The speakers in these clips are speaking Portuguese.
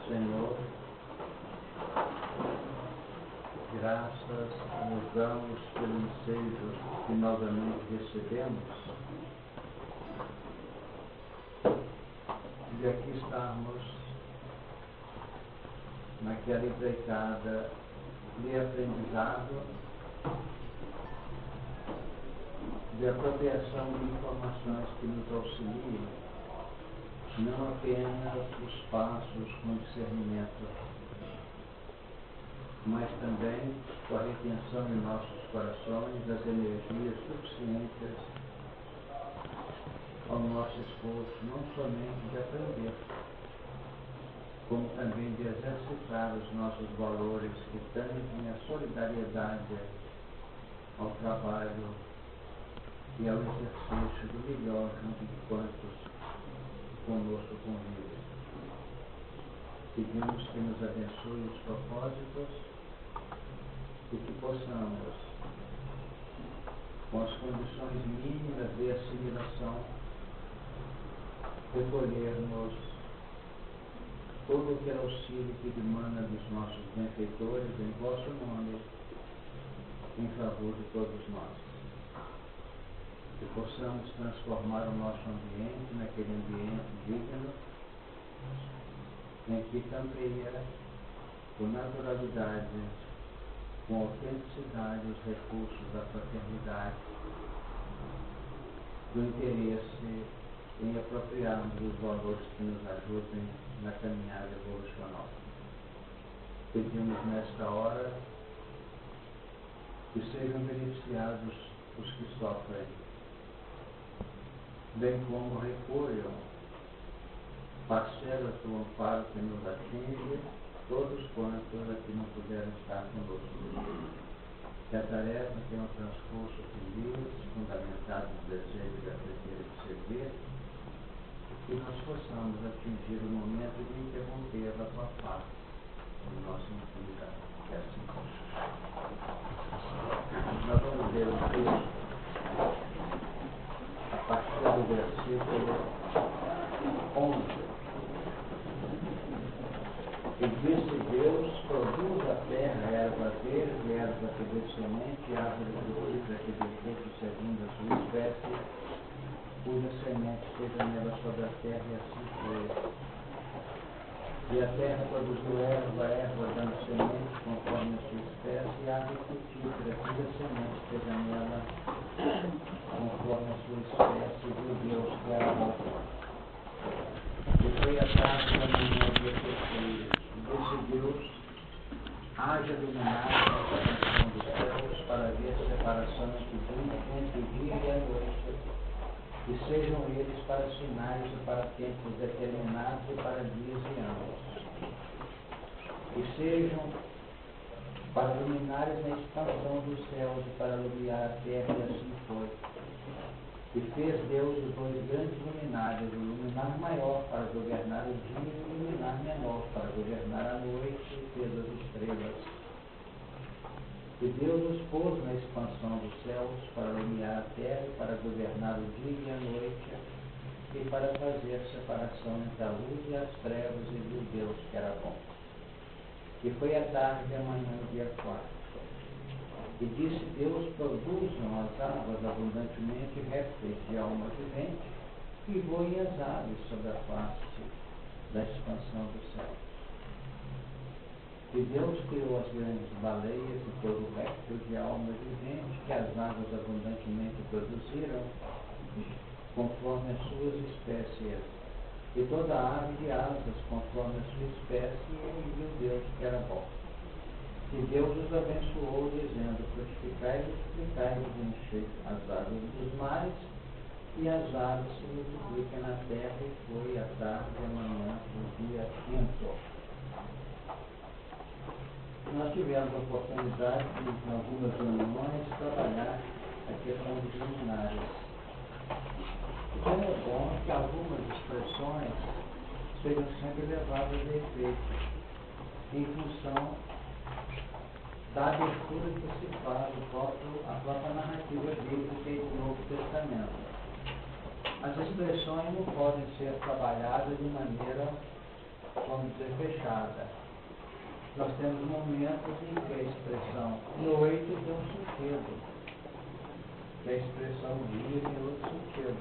Senhor, graças nos damos pelo ensejo que novamente recebemos de aqui estarmos naquela empreitada de aprendizado, de apropriação de informações que nos auxiliem, não apenas os passos com discernimento, mas também com a retenção em nossos corações das energias suficientes ao nosso esforço, não somente de aprender, como também de exercitar os nossos valores que tangem a solidariedade ao trabalho e ao exercício do melhor junto de quantos conosco convivem. Pedimos que nos abençoe os propósitos e que possamos, com as condições mínimas de assimilação, recolhermos todo aquele auxílio que demanda dos nossos benfeitores em vosso nome, em favor de todos nós. Que possamos transformar o nosso ambiente naquele ambiente digno, em que campeia com naturalidade, com autenticidade os recursos da fraternidade, do interesse em apropriarmos os valores que nos ajudem na caminhada evolucional. Pedimos nesta hora que sejam beneficiados os que sofrem, bem como recolham parcelas do amparo que nos atinge, todos quantos aqui não puderam estar conosco. Que a tarefa tenha um transcurso feliz, fundamentado no desejo de aprender e de servir, e nós possamos atingir o momento de interromper a tua parte em nossa intimidade. Que assim seja. Nós vamos ler o texto a partir do versículo 11. E disse Deus: produz a terra erva verde, erva que dê semente, árvore frutífera que dê fruto segundo a sua espécie, cuja semente seja nela sobre a terra, e assim foi. E a terra produziu erva dando semente conforme a sua espécie, e árvore frutífera cuja semente seja nela conforme a sua espécie, viu Deus que era bom. E foi a tarde da manhã do terceiro. Disse Deus: haja luminares na expansão dos céus, para ver separação entre o dia e a noite, e sejam eles para sinais e para tempos determinados e para dias e anos. E sejam para luminares na expansão dos céus e para iluminar a terra, e assim foi. E fez Deus os dois grandes luminares, o luminar maior para governar o dia e o luminar menor para governar a noite, e fez as estrelas. E Deus os pôs na expansão dos céus para iluminar a terra e para governar o dia e a noite, e para fazer separação entre a luz e as trevas, e viu Deus que era bom. E foi a tarde e a manhã do dia 4. E disse Deus: produzam as águas abundantemente répteis de alma vivente, e voem as aves sobre a face da expansão do céu. E Deus criou as grandes baleias e todo réptil de alma vivente que as águas abundantemente produziram, conforme as suas espécies, e toda ave de asas conforme a sua espécie, e viu Deus que era bom. E Deus os abençoou, dizendo: frutificai e multiplicai, e enchei as águas dos mares, e as aves se multipliquem na terra. E foi a tarde e a manhã do dia 5. Nós tivemos a oportunidade de, em algumas reuniões, trabalhar a questão dos luminares. E como é bom que algumas expressões sejam sempre levadas a efeito, em função da abertura que se faz a própria narrativa bíblica e do Novo Testamento. As expressões não podem ser trabalhadas de maneira, vamos dizer, fechada. Nós temos momentos em que a expressão noite tem um sentido, que a expressão dia tem outro sentido.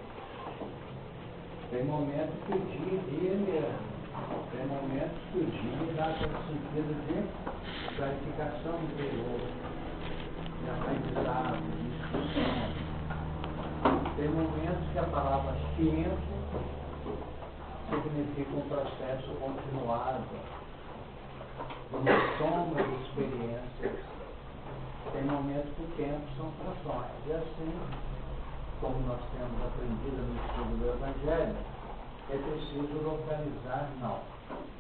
Tem momentos que o dia mesmo. Tem momentos que o dia dá aquele sentido de clarificação interior, de aprendizado, de instrução. Tem momentos que a palavra tempo significa um processo continuado, uma soma de experiências. Tem momentos que o tempo são frações. E assim, como nós temos aprendido no estudo do Evangelho, é preciso localizar, não.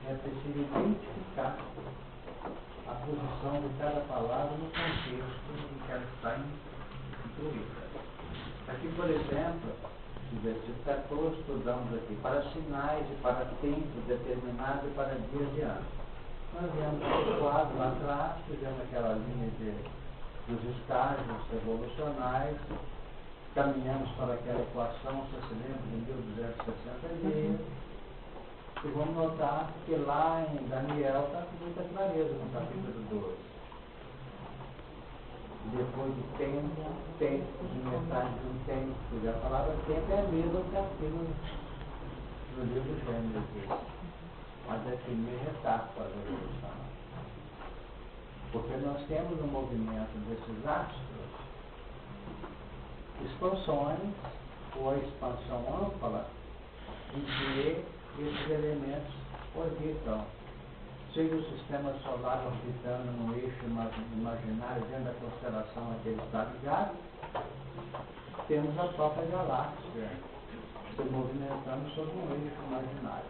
É preciso identificar a posição de cada palavra no contexto em que ela está incluída. Aqui, por exemplo, no versículo 14, estudamos aqui para sinais e para tempo determinado e para dias de ano. Nós vemos o quadro lá atrás, fizemos aquela linha dos estágios evolucionais, caminhamos para aquela equação, você se lembra, de 1260 dias, e vamos notar que lá em Daniel está com muita clareza no capítulo 12. Depois do tempo, de metade de um tempo, porque a palavra tempo é a mesma que aqui no livro Gênesis, mas é a primeira etapa da evolução. Porque nós temos no movimento desses astros expansões, ou a expansão ampla, em que esses elementos orbitam. Seja o sistema solar orbitando no eixo imaginário dentro da constelação aquele está ligado, temos a própria galáxia se movimentando sobre um eixo imaginário.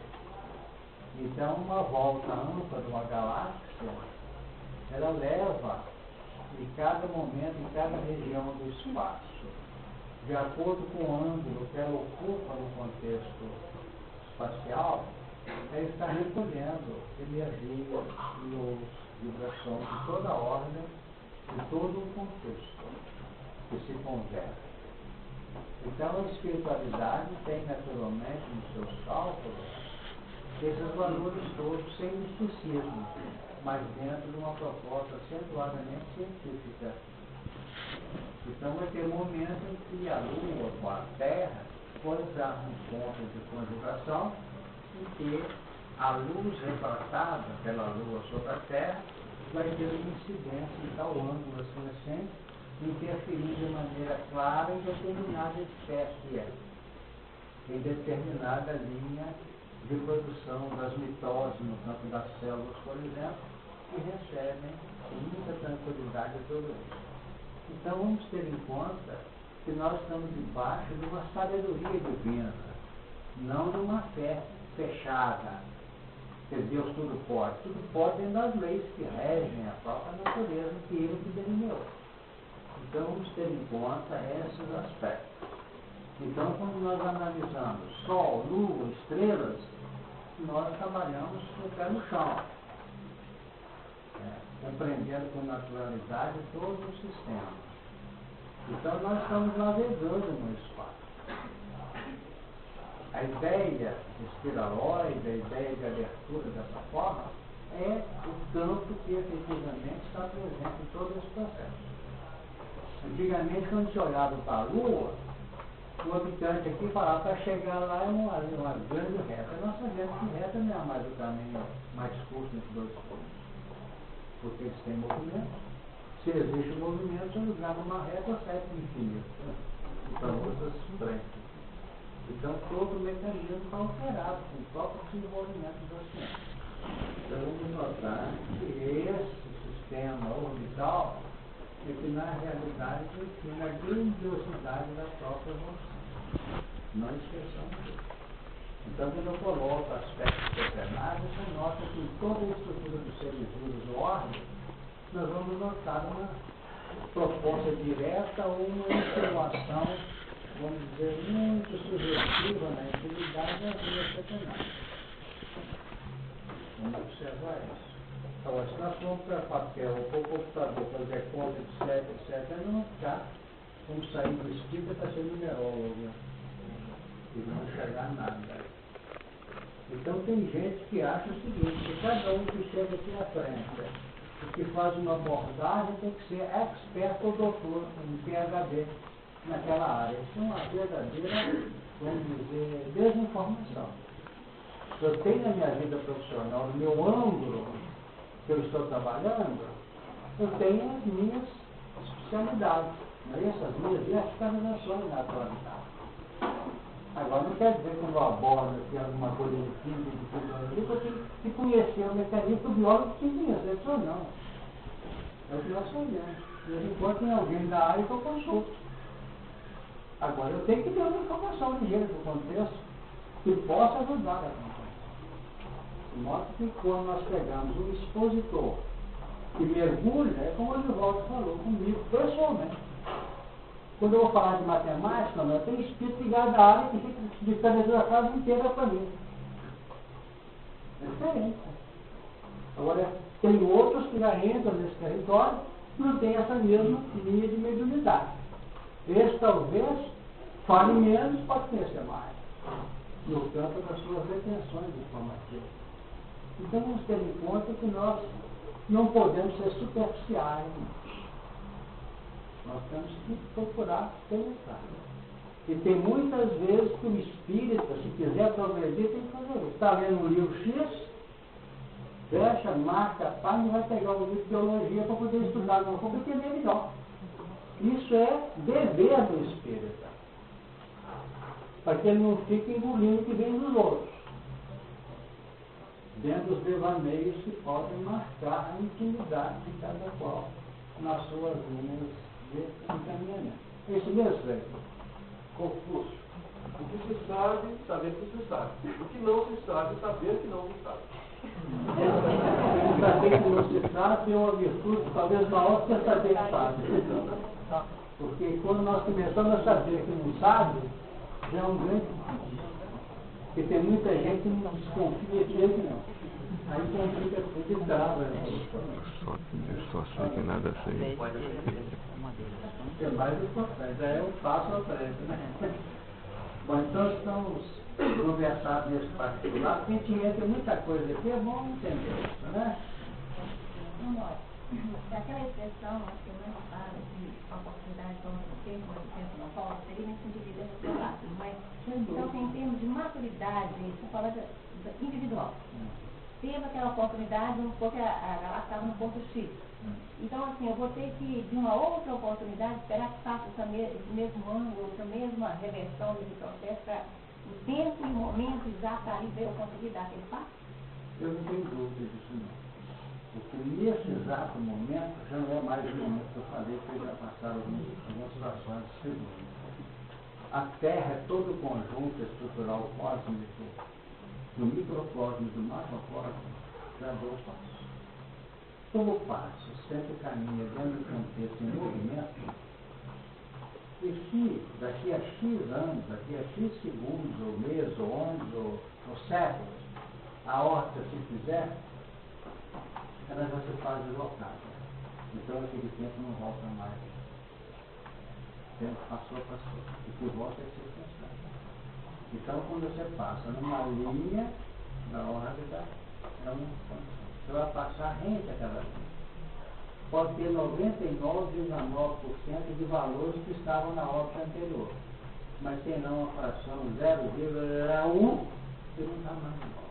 Então, uma volta ampla de uma galáxia, ela leva, em cada momento, em cada região do espaço, de acordo com o ângulo que ela ocupa no contexto espacial, ela está recolhendo energia, luz, vibração de toda a ordem, de todo o contexto que se converte. Então, a espiritualidade tem naturalmente nos seus cálculos esses valores todos sem misticismo, mas dentro de uma proposta acentuadamente científica. Então, vai ter um momento em que a Lua com a Terra pode dar um ponto de conjugação em que a luz refratada pela Lua sobre a Terra vai ter uma incidência em tal ângulo assim, interferindo de maneira clara em determinada espécie, em determinada linha de produção das mitoses no campo das células, por exemplo, que recebem com muita tranquilidade tudo isso. Então vamos ter em conta que nós estamos debaixo de uma sabedoria divina, não de uma fé fechada, que Deus tudo pode dentro das leis que regem a própria natureza que Ele que delineou. Então vamos ter em conta esses aspectos. Então, quando nós analisamos Sol, Lua, estrelas, nós trabalhamos com o pé no chão, compreendendo com naturalidade todo o sistema. Então, nós estamos navegando no espaço. A ideia de espiraloide, a ideia de abertura dessa forma, é o campo que efetivamente está presente em todo esse processo. Antigamente, quando se olhava para a Lua, o habitante aqui falava para chegar lá é uma grande reta. Nós sabemos que reta não é mais o caminho mais curto entre dois pontos, porque eles têm movimento. Se existe movimento, se lugar numa reta, sai para o infinito. Então, outras frentes. Então, todo o mecanismo está alterado com o próprio desenvolvimento da ciência. Então, vamos notar que esse sistema orbital é que, na realidade, define a grandiosidade da própria evolução. Não esqueçamos disso. Então, quando eu coloco aspectos tercenários, você nota que em toda a estrutura dos seres vivos do ordem, nós vamos notar uma proposta direta ou uma insinuação, vamos dizer, muito sugestiva na intimidade das linhas tercenárias. Vamos observar isso. Então, se nós formos para papel ou para o computador fazer conta, etc., não ficar, vamos sair do espírito para ser numerólogo. e não enxergar nada. Então tem gente que acha o seguinte, que cada um que chega aqui à frente e que faz uma abordagem tem que ser expert ou doutor, um PhD naquela área. Isso é uma verdadeira, vamos dizer, desinformação. Eu tenho na minha vida profissional, no meu ângulo que eu estou trabalhando, eu tenho as minhas especialidades. Essas minhas especializações na atualidade. Agora, não quer dizer que eu abordo aqui alguma coisa de física, de fisiologia, eu tenho que conhecer o mecanismo do biólogo que conhece, é só não. É o que nós sabemos. De vez em quando tem alguém da área que eu consulto. Agora, eu tenho que ter uma informação ligeira do contexto que possa ajudar a compreensão. De modo que quando nós pegamos um expositor que mergulha, é como o Nivaldo falou comigo, pessoalmente. Quando eu vou falar de matemática, eu tenho espírito ligado à área que fica dictando a frase inteira para mim. É diferente. Agora, tem outros que já entram nesse território e não tem essa mesma linha de mediunidade. Esse talvez fale menos, pode conhecer mais, no campo das suas retenções informativas. Então, vamos ter em conta que nós não podemos ser superficiais. Nós temos que procurar penetrar. E tem muitas vezes que o espírita, se quiser progredir, tem que fazer isso. Está lendo um livro X, fecha, marca a página e vai pegar um livro de teologia para poder estudar, não, para entender melhor. Isso é dever do espírita. Para que ele não fique engolindo o que vem dos outros. Dentro dos devaneios que podem marcar a intimidade de cada qual nas suas linhas de encaminhamento. É isso mesmo, velho? Confúcio. O que se sabe, saber que se sabe. O que não se sabe, saber que não se sabe. Saber que não se sabe é uma virtude talvez maior que saber que sabe. Porque quando nós começamos a saber que não sabe, já é um grande desafio. Porque tem muita gente que não desconfia de jeito não. Aí complica tudo e trava. Só sei que nada sei. É mais importante, já é um passo à frente, né? Bom, então estamos conversados nesse particular, porque a gente entra muita coisa aqui, é bom entender isso, né? Aquela expressão, a semana passada, de oportunidade para o tempo não fala, seria nesse sentido de desesperado, mas então, em termos de maturidade, você fala individual. Teve aquela oportunidade, vamos supor que a galáxia estava no ponto X. Então, assim, eu vou ter que, de uma outra oportunidade, esperar que faça esse mesmo ângulo, essa mesma reversão desse processo, para o tempo e o momento exato ali, para eu conseguir dar aquele passo? Eu não tenho dúvida disso, não. Porque nesse exato momento, já não é mais o momento que eu falei, que já passaram algumas situações segundas. A Terra é todo o conjunto estrutural cósmico, do microcosmo e do macrocosmo, já deu passos. Todo passo sempre caminha dentro do contexto em movimento, e se daqui a X anos, daqui a X segundos, ou meses, ou anos, ou séculos, a horta se fizer, ela já se faz deslocada. Então aquele tempo não volta mais. O tempo passou. O que volta é circunstância. Então quando você passa numa linha da órbita, é uma condição. Você vai passar rente àquela linha. Pode ter 99,9% de valores que estavam na órbita anterior. Mas tem lá uma fração 0,1 que não está mais na órbita.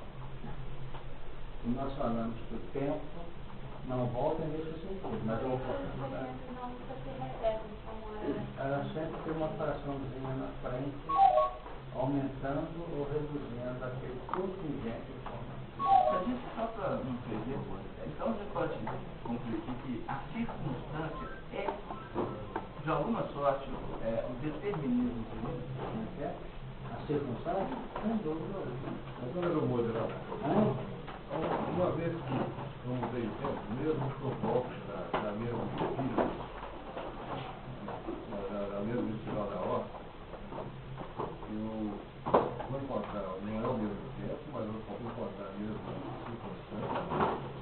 E nós falamos que o tempo não volta nesse sentido, mas a oportunidade. Ela sempre tem uma fraçãozinha na frente, aumentando ou reduzindo aquele contingente de informação. A gente, só para não perder, então a gente pode concluir que a circunstância é, de alguma sorte, o determinismo civil. A circunstância? Sem dúvida alguma. Mas não era o moderador. Uma vez que não mudei o tempo, mesmo os propósitos da mesma pesquisa, da mesma espiral da horta, eu vou encontrar, não é o mesmo tempo, mas eu vou encontrar a mesma circunstância,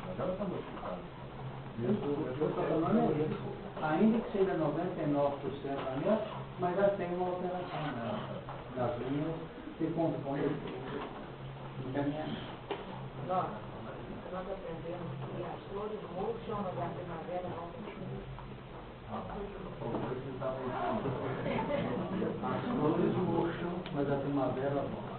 mas ela está modificada. Ainda que seja 99% a mesma, mas já tem uma alteração nas linhas que compõem o encaminhamento. Nós aprendemos que as flores murcham, mas a primavera não continua. As flores murcham, mas a primavera volta.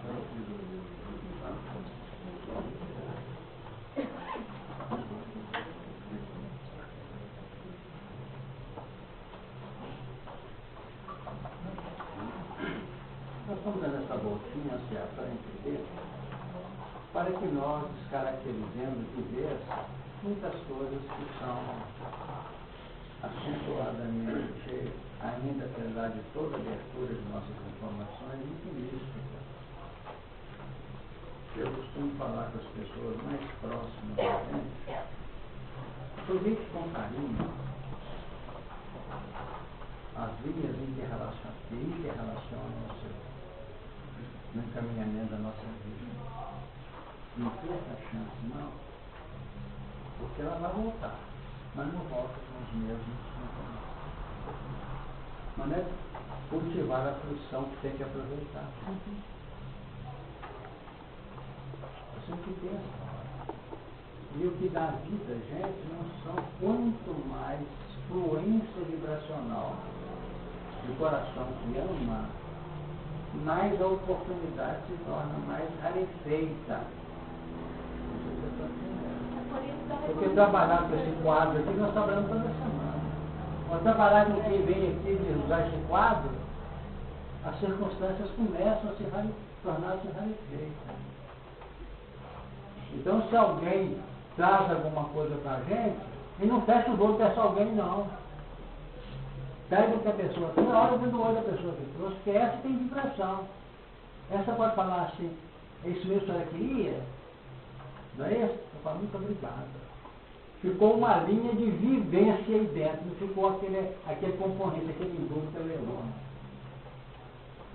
Nós estamos dando essa voltinha para entender, para que nós descaracterizemos de vez muitas coisas que são acentuadamente, ainda apesar de toda a abertura de nossas informações, muito místicas. Eu costumo falar com as pessoas mais próximas da gente, aproveite com carinho as linhas que interrelacionam o seu no encaminhamento da nossa vida. Não perca a chance, não, porque ela vai voltar, mas não volta com os mesmos compromissos. Não é cultivar a fruição que tem que aproveitar. Você tem que ter essa hora. E o que dá vida, gente, não são quanto mais fluência vibracional do coração que ama, mais a oportunidade se torna mais rarefeita. Porque trabalhar com esse quadro aqui, nós trabalhamos toda semana. Nós trabalhar com quem vem aqui de usar esse quadro, as circunstâncias começam a se tornar-se rarefeitas. Então, se alguém traz alguma coisa para a gente, e não fecha o olho dessa alguém, não. Pega o que a pessoa tem, olha dentro do olho da pessoa que trouxe, porque essa tem vibração. Essa pode falar assim, é isso mesmo que a senhora queria? Não é isso? Eu falo, muito obrigado. Ficou uma linha de vivência aí dentro, não ficou aquele componente, aquele embrulho que eu levou.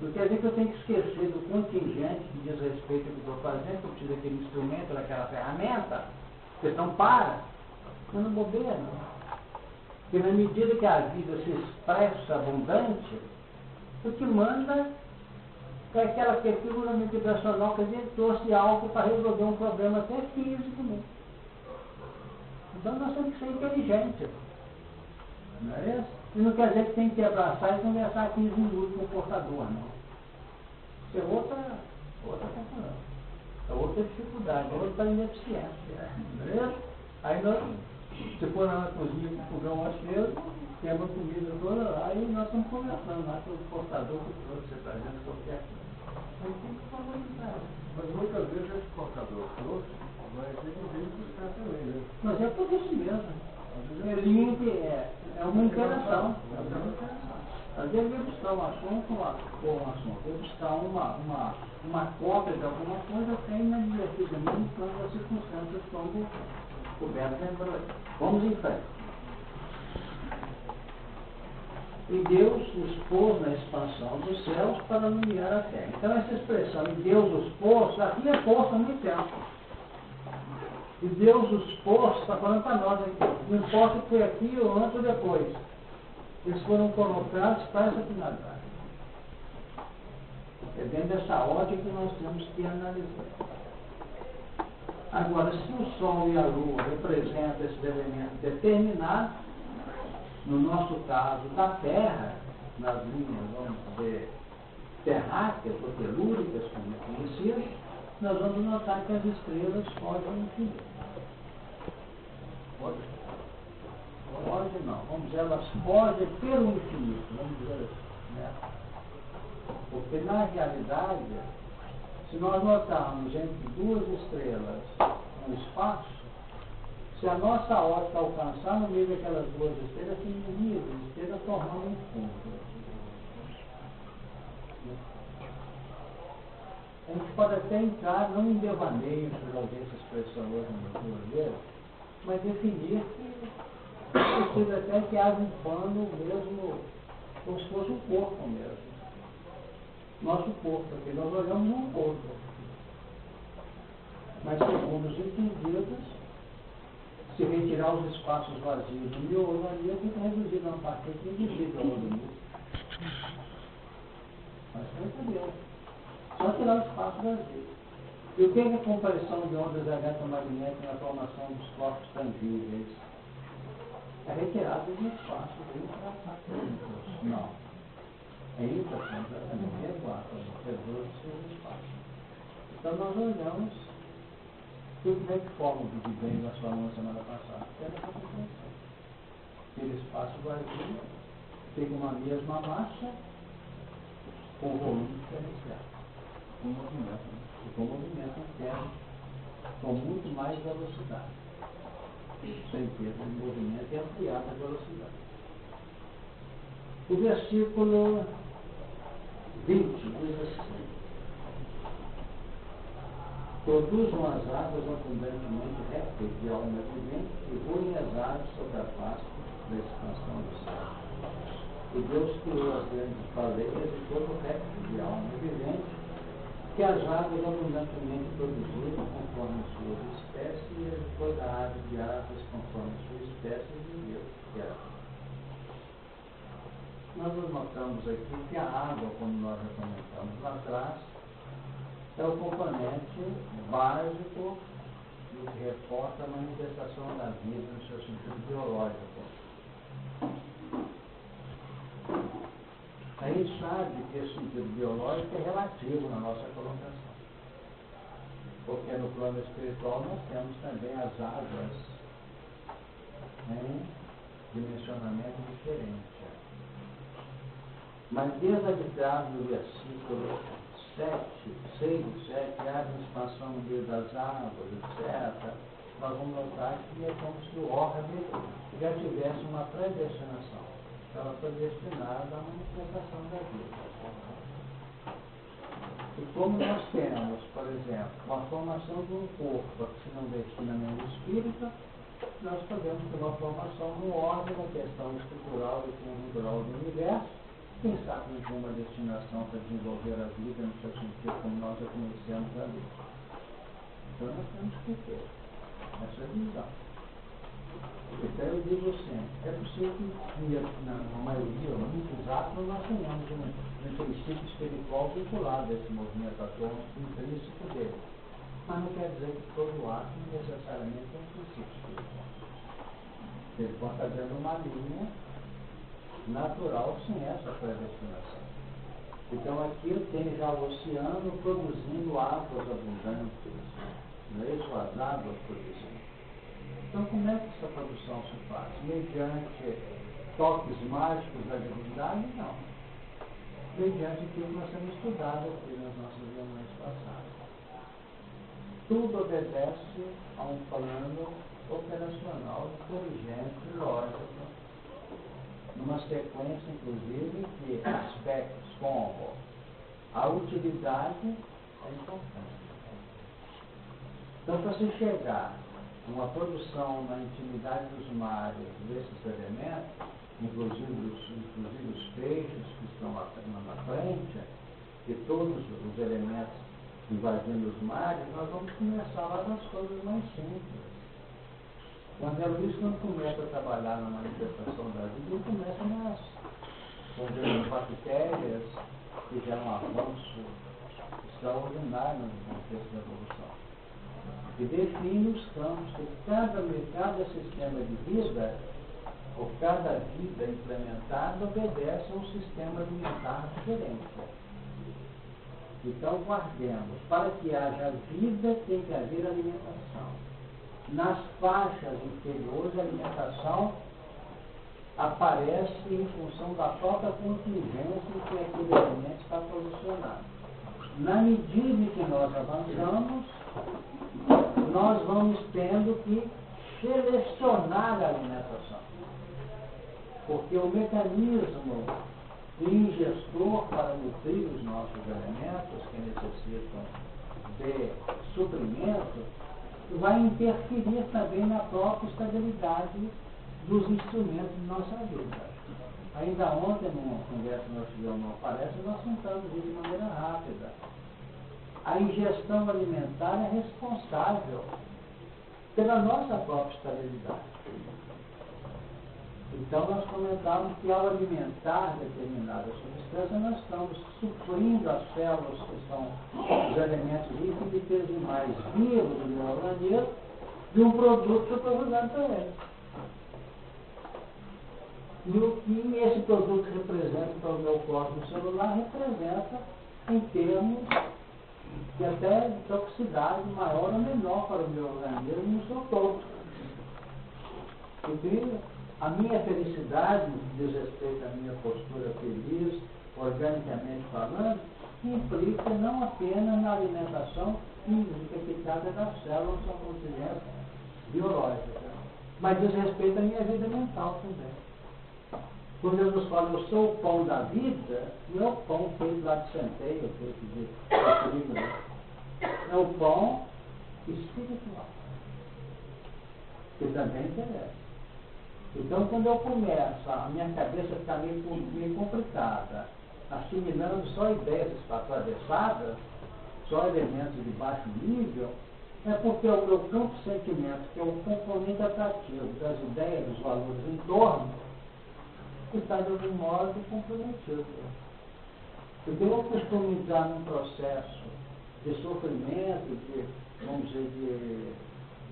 Não quer dizer que eu tenho que esquecer do contingente que diz respeito ao que eu estou fazendo, que eu preciso daquele instrumento, daquela ferramenta, porque não para. Mas não bobeira, não. Porque na medida que a vida se expressa abundante, o que manda é aquela figura vibracional que a gente trouxe algo para resolver um problema até físico mesmo. Então nós temos que ser inteligentes. Não é isso? E não quer dizer que tem que abraçar e conversar 15 minutos com o portador, não. Isso é outra confusão. É outra dificuldade, outra ineficiência. Não é isso? Aí nós, se for lá na cozinha com o fogão aceso, tem uma comida toda lá e nós estamos conversando lá com o portador que trouxe, você trazendo qualquer coisa. Aí tem que valorizar. Mas muitas vezes esse portador trouxe, mas ele veio buscar também, né? Mas é por isso mesmo. É uma interação. Às vezes ele buscar um assunto, ele buscar uma cópia de alguma coisa, tem na divertidamente quando as circunstâncias estão cobertas. Vamos em frente. E Deus os pôs na expansão dos céus para iluminar a terra. Então essa expressão, e Deus os pôs, aqui é posto há muito tempo. E Deus os pôs, está falando para nós aqui. Não importa se foi aqui ou antes ou depois. Eles foram colocados para essa finalidade. É dentro dessa ordem que nós temos que analisar. Agora, se o Sol e a Lua representam esse elemento determinado, no nosso caso, da Terra, nas linhas, vamos dizer, terráqueas ou telúricas, como é conhecido, nós vamos notar que as estrelas fogem infinito. Pode não, vamos dizer, elas fogem pelo infinito, vamos dizer assim, né? Porque na realidade, se nós notarmos entre duas estrelas no espaço, se a nossa ótica alcançar no meio daquelas duas estrelas, tem duas estrelas formando um fundo. A gente pode até entrar, não em devaneio, se eu usei essa expressão hoje no meu, mas definir que é possível até que haja um pano mesmo, como se fosse um corpo mesmo. Nosso corpo, porque nós olhamos um corpo. Mas segundo os entendidos, se retirar os espaços vazios do miolo ali, fica reduzido a uma parte que é invisível ao organismo. Mas foi entendeu. Só tirar o espaço vazio. E o que é a compressão de ondas eletromagnéticas na formação dos corpos tangíveis? É retirada do espaço intracêntricos. Não. É intracêntrico, reduz o espaço. Então nós olhamos como é que forma o Big Bang nós falamos semana passada. Era essa compressão. Aquele espaço vazio tem uma mesma massa com volume diferenciado. Com movimento, né? E com movimento interno, com muito mais velocidade. Sem perda de movimento e ampliada a velocidade. O versículo 20 diz assim: produzam as águas abundantemente répteis de alma vivente e voem as aves sobre a face da expansão do céu. E Deus criou as grandes baleias e todo réptil de alma vivente que as águas abundantemente produziram conforme suas espécies e toda a ave de aves conforme sua espécie de Deus que era. Nós notamos aqui que a água, como nós já comentamos lá atrás, é o componente básico do que reporta a manifestação da vida no seu sentido biológico. A gente sabe que esse sentido biológico é relativo na nossa colocação. Porque no plano espiritual nós temos também as águas em dimensionamento diferente. Mas desabitado do versículo 6 e 7, a expansão no meio das águas, etc., nós vamos notar que é como se o orbe já tivesse uma predestinação. Ela foi destinada à manifestação da vida. E como nós temos, por exemplo, uma formação de um corpo que se não destina nenhum espírito, nós podemos ter uma formação no orbe da questão estrutural e conjuntural do universo, quem sabe com uma destinação para desenvolver a vida no seu sentido como nós a conhecemos a vida. Então nós temos que ter essa visão. Então eu digo sempre, é possível que na maioria, muitos atos, nós tenhamos um princípio espiritual vinculado a esse movimento atômico, intrínseco dele. Mas não quer dizer que todo ato necessariamente é um princípio espiritual. Ele pode estar dando uma linha natural sem essa predestinação. Então aqui eu tenho já o oceano produzindo águas abundantes, não é isso? As águas produzindo. Então como é que essa produção se faz? Mediante toques mágicos da divindade? Não. Mediante aquilo que nós temos estudado aqui nas nossas reuniões passadas. Tudo obedece a um plano operacional, inteligente, lógico, numa sequência, inclusive, de aspectos como a utilidade é importante. Então, para se chegar a uma produção na intimidade dos mares desses elementos, inclusive os peixes que estão lá na frente, e todos os elementos invadindo os mares, nós vamos começar lá das coisas mais simples. O André Luiz, quando começa a trabalhar na manifestação da vida, ele começa com as bactérias que já é um avanço extraordinário no contexto da evolução. E define os campos que cada sistema de vida, ou cada vida implementada, obedece a um sistema alimentar diferente. Então, guardemos, para que haja vida tem que haver alimentação. Nas faixas inferiores, a alimentação aparece em função da própria contingência em que aquele alimento está posicionado. Na medida em que nós avançamos, nós vamos tendo que selecionar a alimentação. Porque o mecanismo ingestor para nutrir os nossos elementos que necessitam de suprimento vai interferir também na própria estabilidade dos instrumentos de nossa vida. Ainda ontem, numa conversa que nós tivemos no Aparece, nós sentamos isso de maneira rápida. A ingestão alimentar é responsável pela nossa própria estabilidade. Então, nós comentávamos que ao alimentar determinada substância, nós estamos suprindo as células que são os elementos infinitesimais vivos do meu organismo de um produto que eu estou jogando para ele. E o que esse produto representa para o meu cosmos celular representa em termos de até toxicidade maior ou menor para o meu organismo no seu todo. Porque a minha felicidade, diz respeito à minha postura feliz, organicamente falando, implica não apenas na alimentação física eficácia das células sua consciência biológica, mas diz respeito à minha vida mental também. Quando Jesus fala, eu sou o pão da vida, não é o pão feito lá de centeio, feito de trigo, é o pão espiritual, que também interessa. Então, quando eu começo, a minha cabeça fica meio complicada, assimilando só ideias atravessadas, só elementos de baixo nível, é porque o meu campo de sentimento, que é o componente atrativo das ideias, dos valores em torno, está de algum modo comprometido. Porque eu costumo entrar num processo de sofrimento, vamos dizer,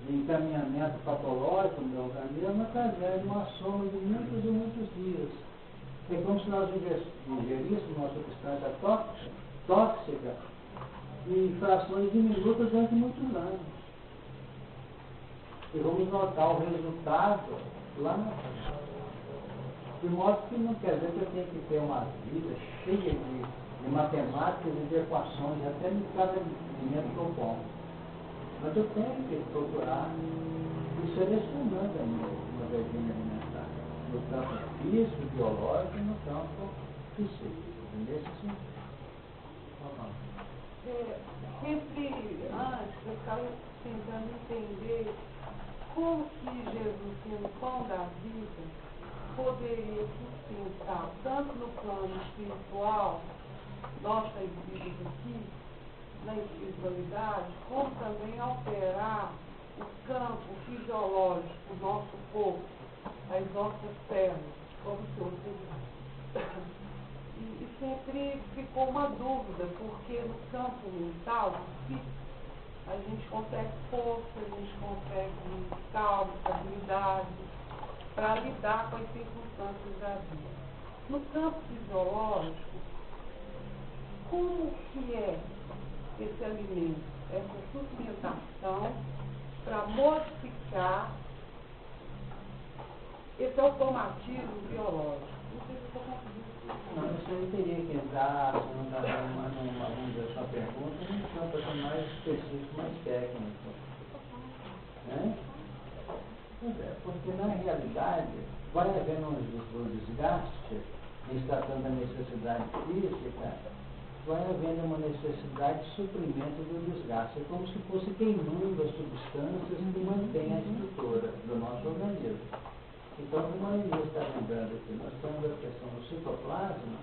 de encaminhamento patológico no meu organismo através de uma soma de muitos e muitos dias. É como se nós ingeríssemos uma substância tóxica em frações de minutos durante muitos anos. E vamos notar o resultado lá na frente. De modo que não quer dizer que eu tenho que ter uma vida cheia de matemáticas e de equações, até em cada alimento que eu como. Mas eu tenho que procurar ir selecionando a minha regime alimentar, no campo físico, biológico e no campo psíquico. Nesse sentido. Sempre antes eu ficava tentando entender como que Jesus, sendo pão da vida, poderia sustentar tanto no plano espiritual, nós vividos aqui, na espiritualidade, como também alterar o campo fisiológico do nosso corpo, as nossas pernas, como o senhor disse. E sempre ficou uma dúvida, porque no campo mental, a gente consegue força, a gente consegue calma, estabilidade, para lidar com as circunstâncias da vida. No campo fisiológico, como que é esse alimento, essa suplementação para modificar esse automatismo biológico? Não sei se eu estou conseguindo. Não, isso aí teria que entrar, se não está vamos dizer, sua pergunta, num campo mais específico, mais técnico. Né? Pois é, porque na realidade vai havendo um desgaste, em se tratando da necessidade física, vai havendo uma necessidade de suprimento do desgaste. É como se fosse queimando as substâncias que mantêm a estrutura do nosso organismo. Então, como a Inês está lembrando aqui, nós temos a questão do citoplasma,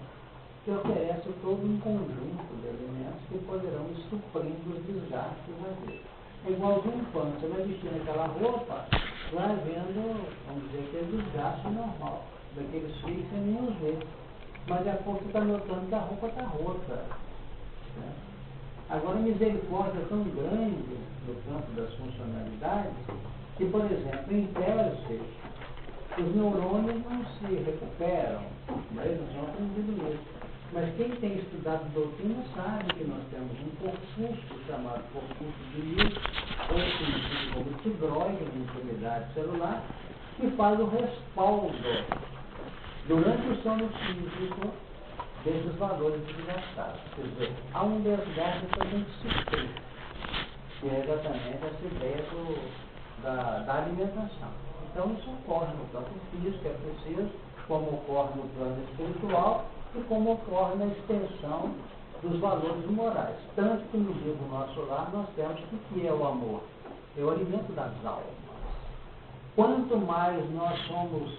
que oferece todo um conjunto de elementos que poderão ir suprindo os desgastes da vida. É igualzinho quando você vai vestindo aquela roupa, vai havendo, vamos dizer, aquele desgaste normal, daqueles fios que você nem os vê. Mas a pouco você está notando que a roupa está rota. Né? Agora, a misericórdia é tão grande no campo das funcionalidades que, por exemplo, em tese, os neurônios não se recuperam, mas eles não aprendido isso. Mas quem tem estudado doutrina sabe que nós temos um corpúsculo chamado corpúsculo de Wills, ou conhecido como tigroide na intimidade celular, que faz o respaldo durante o sono físico desses valores desgastados. Quer dizer, há um desgaste que a gente suprir, que é exatamente essa ideia da alimentação. Então isso ocorre no campo físico, é preciso, como ocorre no plano espiritual e como ocorre na extensão dos valores morais. Tanto que no livro Nosso Lar nós temos o que é o amor? É o alimento das almas. Quanto mais nós somos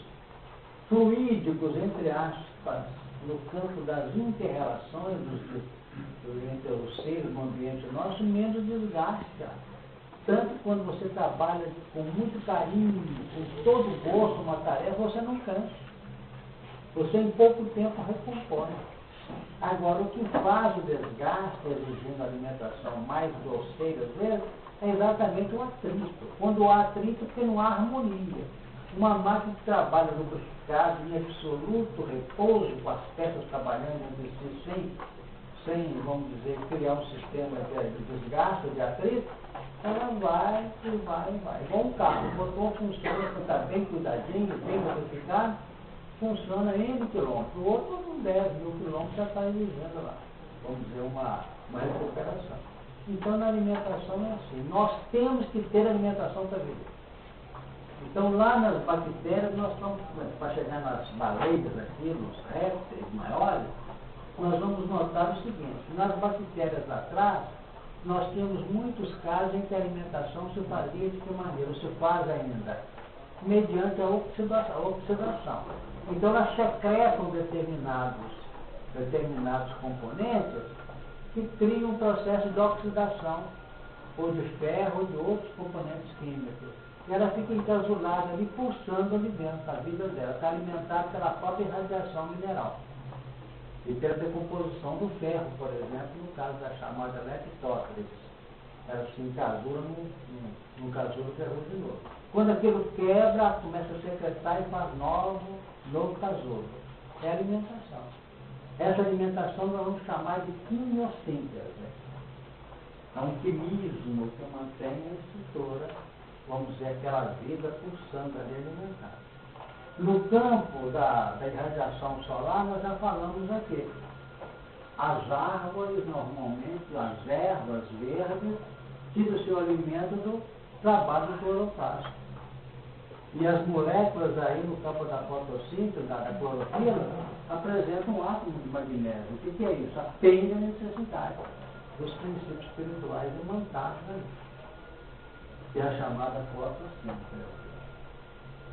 fluídicos, entre aspas, no campo das inter-relações entre os seres no ambiente nosso, menos desgaste há. Tanto quando você trabalha com muito carinho, com todo gosto, uma tarefa, você não cansa. Você em pouco tempo recompõe. Agora, o que faz o desgaste, exigindo alimentação mais grosseira, às vezes, é exatamente o atrito. Quando há atrito, porque não há harmonia. Uma máquina que trabalha lubrificada, em absoluto repouso, com as peças trabalhando entre si, sem, vamos dizer, criar um sistema de desgaste, de atrito, ela vai e vai e vai. Igual um carro, o motor funciona, quando está bem cuidadinho, bem lubrificado, funciona N quilômetros. O outro, com 10 mil quilômetros, já está exigindo lá, vamos dizer, uma recuperação. Então, na alimentação é assim. Nós temos que ter alimentação para viver. Então, lá nas bactérias, nós estamos, para chegar nas baleias aqui, nos répteis maiores, nós vamos notar o seguinte: nas bactérias lá atrás, nós temos muitos casos em que a alimentação se fazia de que maneira? Se faz ainda mediante a oxidação. Então, elas secretam determinados componentes que criam um processo de oxidação, ou de ferro, ou de outros componentes químicos. E ela fica encasulada ali, pulsando ali dentro, a vida dela, está alimentada pela própria irradiação mineral. E pela decomposição do ferro, por exemplo, no caso da chamada leptócrise. Ela se encasula num casulo ferruginoso. Quando aquilo quebra, começa a secretar e faz novo casulo. É alimentação. Essa alimentação nós vamos chamar de quimiossíntese. É um quimismo que mantém a estrutura, vamos dizer, aquela vida pulsando ali alimentada. No campo da irradiação solar, nós já falamos aqui. As árvores, normalmente, as ervas verdes, tiram o seu alimento do trabalho do cloroplasto. E as moléculas aí no campo da fotossíntese, da clorofila, apresentam um átomo de magnésio. O que é isso? Atende a necessidade dos princípios espirituais imantados aí, que é a chamada fotossíntese.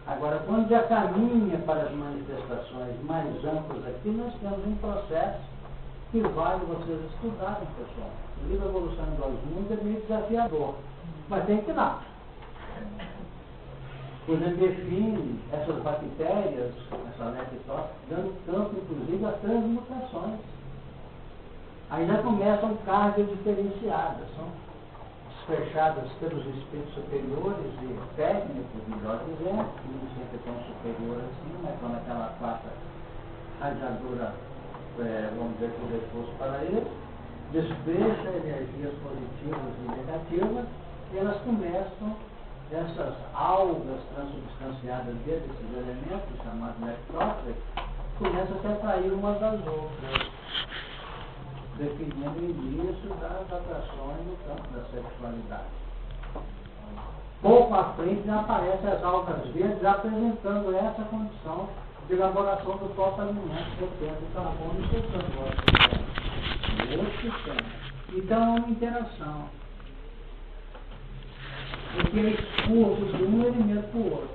Agora, quando já caminha para as manifestações mais amplas aqui, nós temos um processo que vale vocês estudarem, pessoal. O livro Evolução em 2 Mundos é meio desafiador, mas tem que ir lá. Pois ele define essas bactérias, essa leptócrise, dando campo, inclusive, a transmutações. Aí já começam cargas diferenciadas, são fechadas pelos espíritos superiores e técnicos, melhor dizendo, que não sempre tão superior assim, mas estão naquela faixa radiadora, vamos dizer, com reforço para ele, despeja energias positivas e negativas, e elas começam, essas algas transubstanciadas desses elementos, chamados leptócrise, começam a se atrair umas das outras, definindo o início das atrações no campo da sexualidade. Pouco à frente já aparecem as algas verdes apresentando essa condição de elaboração do próprio alimento, portanto, o carbono e o outro sistema. Então, é uma interação. Porque é expurgo de um elemento para o outro.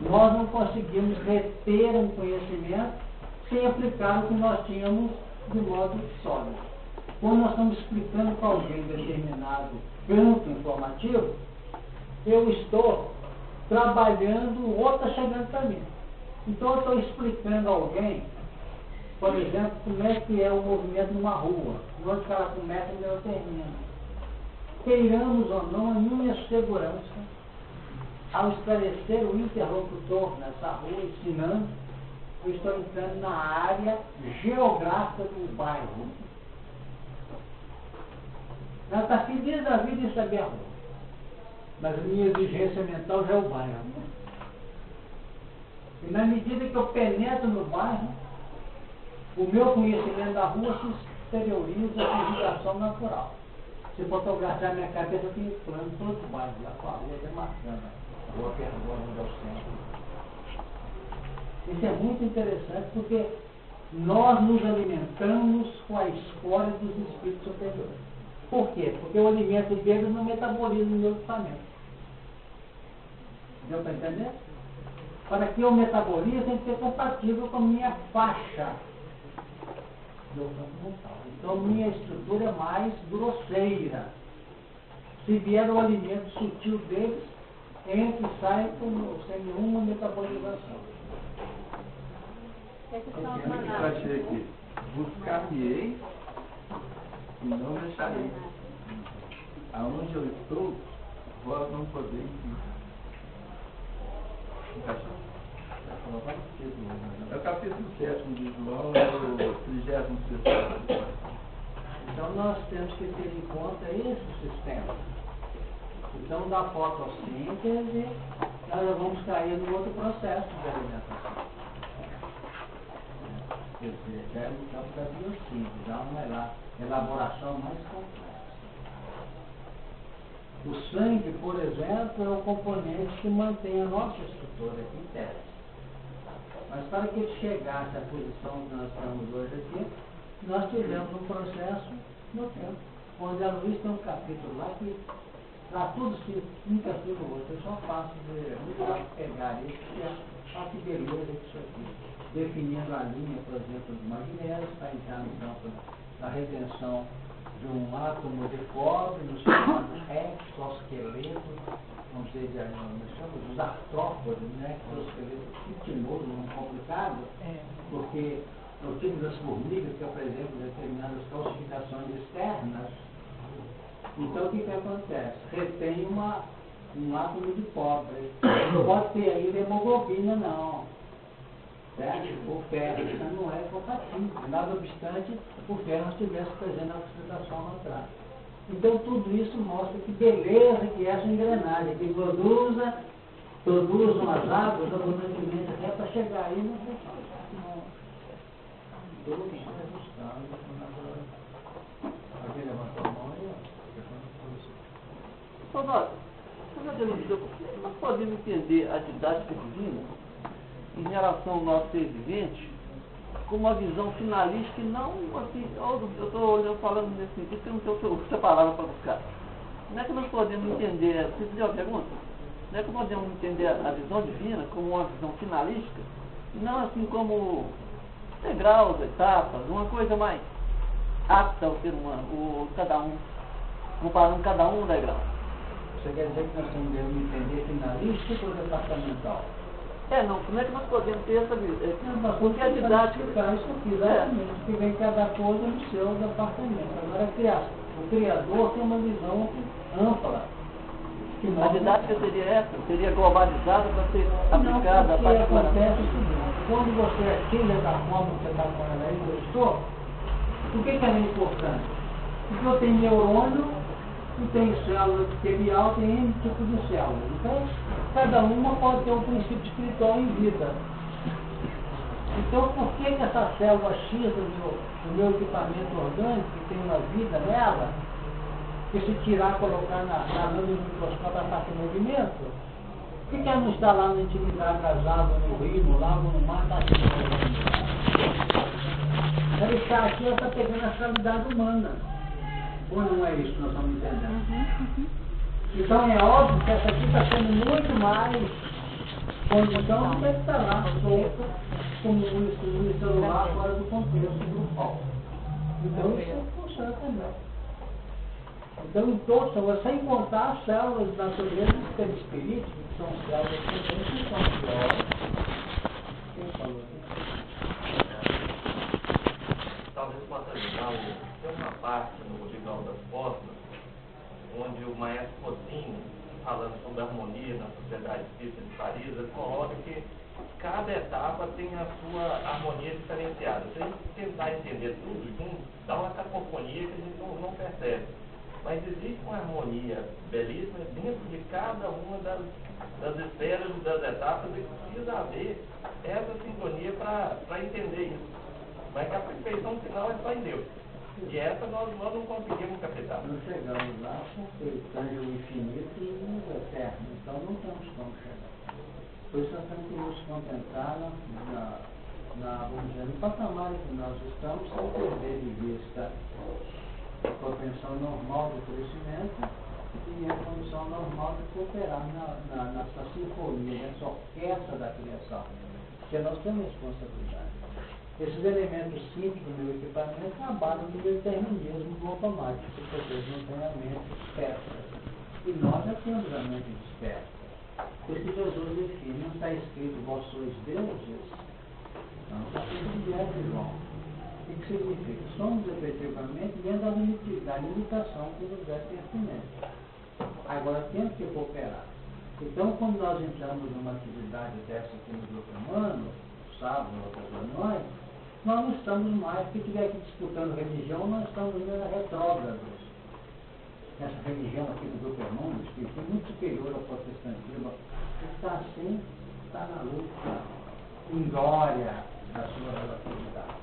Nós não conseguimos reter um conhecimento sem aplicar o que nós tínhamos de modo sólido. Quando nós estamos explicando para alguém determinado campo informativo, eu estou trabalhando, o outro está chegando para mim. Então eu estou explicando a alguém, por exemplo, como é que é o movimento numa rua, onde ela começa e onde ela termina. Queiramos ou não, a minha segurança, ao esclarecer o interlocutor nessa rua, ensinando, eu estou entrando na área geográfica do bairro. Ela está feliz da vida em saber a rua. Mas a minha exigência mental já é o bairro. E na medida que eu penetro no bairro, o meu conhecimento da rua se exterioriza a divulgação natural. Se fotografar minha cabeça, eu tenho plano todo o bairro, lá com a rua demarcando. A rua Pergônia ao centro. Isso é muito interessante porque nós nos alimentamos com a escória dos espíritos superiores. Por quê? Porque o alimento deles não metaboliza no meu equipamento. Deu para entender? Para que eu metabolize, tem que ser compatível com a minha faixa do campo mental. Então, minha estrutura é mais grosseira. Se vier o alimento sutil deles, entra e sai sem nenhuma metabolização. Essas são as Eu manadas. achei aqui, buscar-me-ei e não me acharei. Aonde eu estou, vós não podeis ir. Encaixou. É o capítulo 7 de João, é o 36º. Então nós temos que ter em conta esse sistema. Então da fotossíntese, nós vamos cair no outro processo de alimentação. Quer dizer, já é no campo da biossíntese, já uma elaboração mais complexa. O sangue, por exemplo, é o componente que mantém a nossa estrutura aqui em tese. Mas para que ele chegasse à posição que nós estamos hoje aqui, nós tivemos um processo no tempo, onde a Luiz tem um capítulo lá que, para tudo se um capítulo outro, eu só faço muito fácil pegar isso, que é a que beleza disso aqui. Definindo a linha, por exemplo, do magnésio, para entrar no campo da redenção de um átomo de cobre, no chamado exoesqueleto, vamos dizer, nós chamamos os artrópodes, né? Exoesqueleto quitinoso, muito complicado, porque no tipo das formigas que apresentam determinadas calcificações externas, então o que acontece? Retém um átomo de cobre. Não pode ter ainda hemoglobina, não. Certo? O ferro não é compatível. Nada obstante, o ferro estivesse presente na oxidação lá atrás. Então tudo isso mostra que beleza que é essa engrenagem, que produzam as águas abundantemente até para chegar aí no resultado. Tudo isso é ajustado com naturalidade. Alguém levantou a mão aí? Soldado, nós podemos entender a didática divina em relação ao nosso ser vivente com uma visão finalística e não assim, eu estou falando nesse sentido porque eu não tenho outra palavra para buscar. Como é que nós podemos entender, você entendeu a pergunta? Como é que podemos entender a visão divina como uma visão finalística e não assim como degraus, etapas, uma coisa mais apta ao ser humano, cada um, comparando cada um degrau. Você quer dizer que nós devemos entender finalístico ou departamental? Não, como é que nós podemos ter essa visão? Porque a didática isso aqui, exatamente, que vem cada coisa no seu departamento. Agora, o Criador tem uma visão ampla. A didática seria essa? Seria globalizada para ser aplicada não, porque acontece o seguinte, quando você atinge da forma que você está com ela aí, gostou, por que ela é importante? Porque eu tenho neurônio, e tem célula epitelial, tem N tipo de células. Então, cada uma pode ter um princípio espiritual em vida. Então, por que essa célula X do meu equipamento orgânico, que tem uma vida nela, que se tirar, colocar na lâmina do microscópio, ela está em movimento? Por que ela não está lá na intimidade das águas, no rio, no lago, no mar, está aqui no movimento? Ela está aqui, ela está pegando a realidade humana. Ou não é isso que nós estamos entendendo? Então é óbvio que essa aqui está sendo muito mais condição do que está lá, solta, como um celular fora do contexto grupal. Então isso funciona também. Então em todos, sem contar as células da natureza perispiríticas, que são células que são biológicas. Quem falou? Talvez possa ajudar, tem uma parte no Livro das Formas, onde o maestro Coutinho, falando sobre a harmonia na Sociedade Espírita de Paris, ele coloca que cada etapa tem a sua harmonia diferenciada. Se a gente tentar entender tudo junto, dá uma cacofonia que a gente não percebe. Mas existe uma harmonia belíssima dentro de cada uma das esferas e das etapas e precisa haver essa sintonia para entender isso. Mas que a perfeição final é só em Deus. E essa nós não conseguimos captar. Não chegamos lá porque tange o infinito e o eterno. Então não temos como chegar. Por isso nós temos que nos concentrar vamos dizer, no patamar em que nós estamos, sem perder de vista a propensão normal do crescimento e a condição normal de cooperar nessa sinfonia, nessa orquestra da criação. Porque nós temos responsabilidade. Esses elementos simples do meu equipamento trabalham no determinismo do automático, porque vocês não têm a mente esperta. temos a mente desperta. Por isso que Jesus disse, não está escrito, vós sois deuses, não está escrito direto, João. O que significa? Somos efetivamente dentro da limitação que nos é pertinente. Agora temos que cooperar. Então, quando nós entramos numa atividade dessa aqui no grupo humano, sábado, outras reuniões, nós não estamos mais, se estiver aqui disputando religião, nós estamos indo retrógrados. Essa religião aqui do grupo humano, que é muito superior ao protestantismo, está assim, está na luta, em glória da sua relatividade.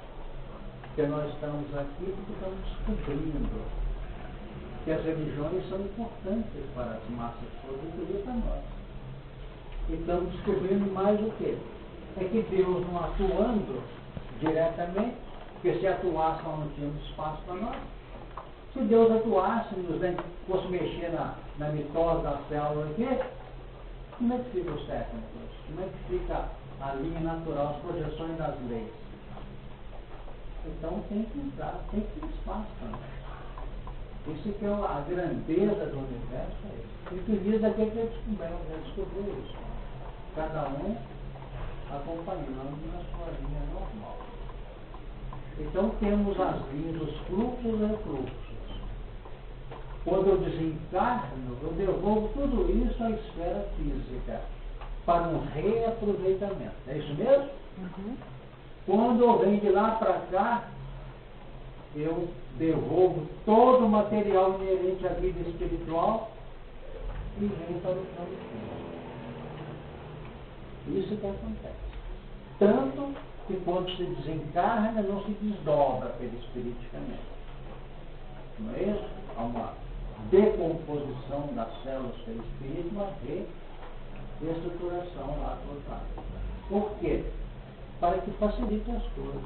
Porque nós estamos aqui porque estamos descobrindo que as religiões são importantes para as massas todas, inclusive para nós. E estamos descobrindo mais o quê? É que Deus não atuando diretamente, porque se atuasse nós não tínhamos espaço para nós. Se Deus atuasse, fosse mexer na mitose da célula aqui, como é que fica os técnicos? Como é que fica a linha natural, as projeções das leis? Então tem que entrar, tem que ter espaço também. Isso que é a grandeza do universo, é isso. E que diz aqui que ele descobriu isso. Cada um acompanhando na sua linha normal. Então temos as linhas, os fluxos e refluxos. Quando eu desencarno, eu devolvo tudo isso à esfera física para um reaproveitamento. É isso mesmo? Uhum. Quando eu venho de lá para cá, eu devolvo todo o material inerente à vida espiritual e venho para o plano físico. Isso que acontece. Tanto que quando se desencarna, não se desdobra perispiriticamente. Não é isso? Há uma decomposição das células perispíricas, uma reestruturação lá por trás. Por quê? Para que facilite as coisas.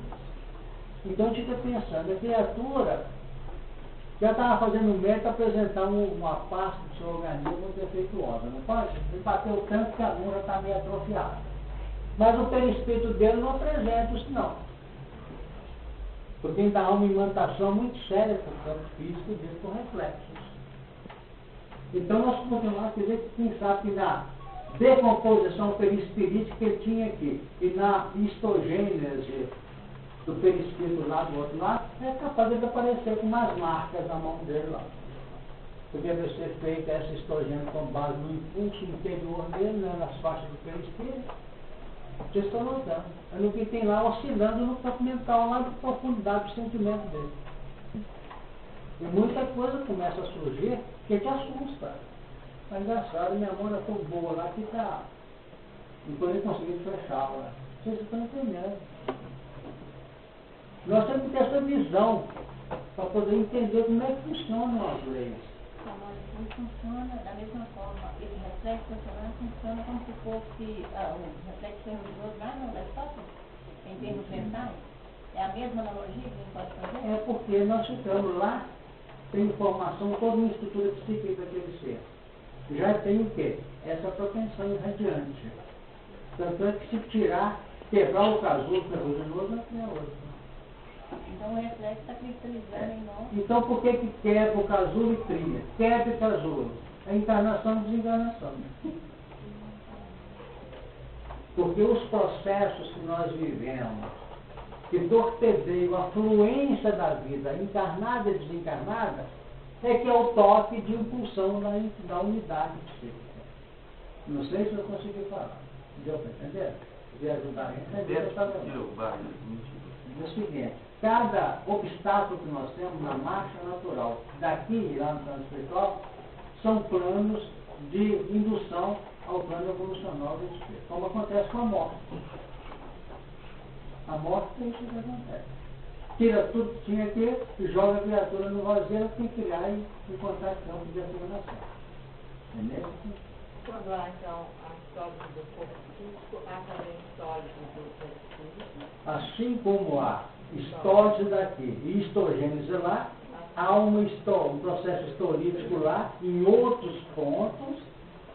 Então a gente fica pensando, a criatura já estava fazendo mérito para apresentar uma parte do seu organismo defeituosa, não pode? Ele bateu tanto que a mão já está meio atrofiada. Mas o perispírito dele não apresenta isso não. Porque ainda há uma imantação muito séria para o campo físico dele com reflexos. Então nós continuamos a dizer que quem sabe que na decomposição perispirítica que ele tinha aqui e na histogênese do perispírito lá do outro lado, é capaz de aparecer com umas marcas na mão dele lá. Porque deve ser feita essa histogênese com base no impulso interior dele, né, nas faixas do perispírito. Vocês estão notando. É no que tem lá oscilando no campo mental, lá na profundidade do sentimento dele. E muita coisa começa a surgir que te assusta. É engraçado, minha mão era tão boa lá que tá. Não estou nem conseguindo fechá-la. Vocês estão entendendo. Nós temos que ter essa visão para poder entender como é que funcionam as leis. Não funciona da mesma forma. Esse reflexo funcional funciona como se fosse o reflexo religioso lá no Aristóteles, em termos mentais. É a mesma analogia que a gente pode fazer? É porque nós ficamos lá, tem informação, toda uma estrutura psíquica daquele ser. Já tem o quê? Essa propensão irradiante. Tanto é que se tirar, quebrar o casulo ferruginoso, não tem a outra. Então o reflexo está cristalizando em nós. Então por que quebra o casulo e cria? Quebra o casulo. É encarnação e desencarnação. Porque os processos que nós vivemos, que torpedeiam a fluência da vida, encarnada e desencarnada, é que é o toque de impulsão da unidade psíquica. Não sei se eu consegui falar. Deu para entender? Se ajudar a entender, eu estava é o seguinte, cada obstáculo que nós temos na marcha natural, daqui e lá no plano espiritual, são planos de indução ao plano evolucional do espírito, como acontece com a morte. A morte é isso que acontece. Tira tudo que tinha aqui e joga a criatura no vazio, ela tem que criar e encontrar campo de afirmação. Entendeu? Quando há, então, a história do corpo físico, há também história do perispírito. Assim como há histólise daqui e histogênese lá, há um processo historífico lá, em outros pontos,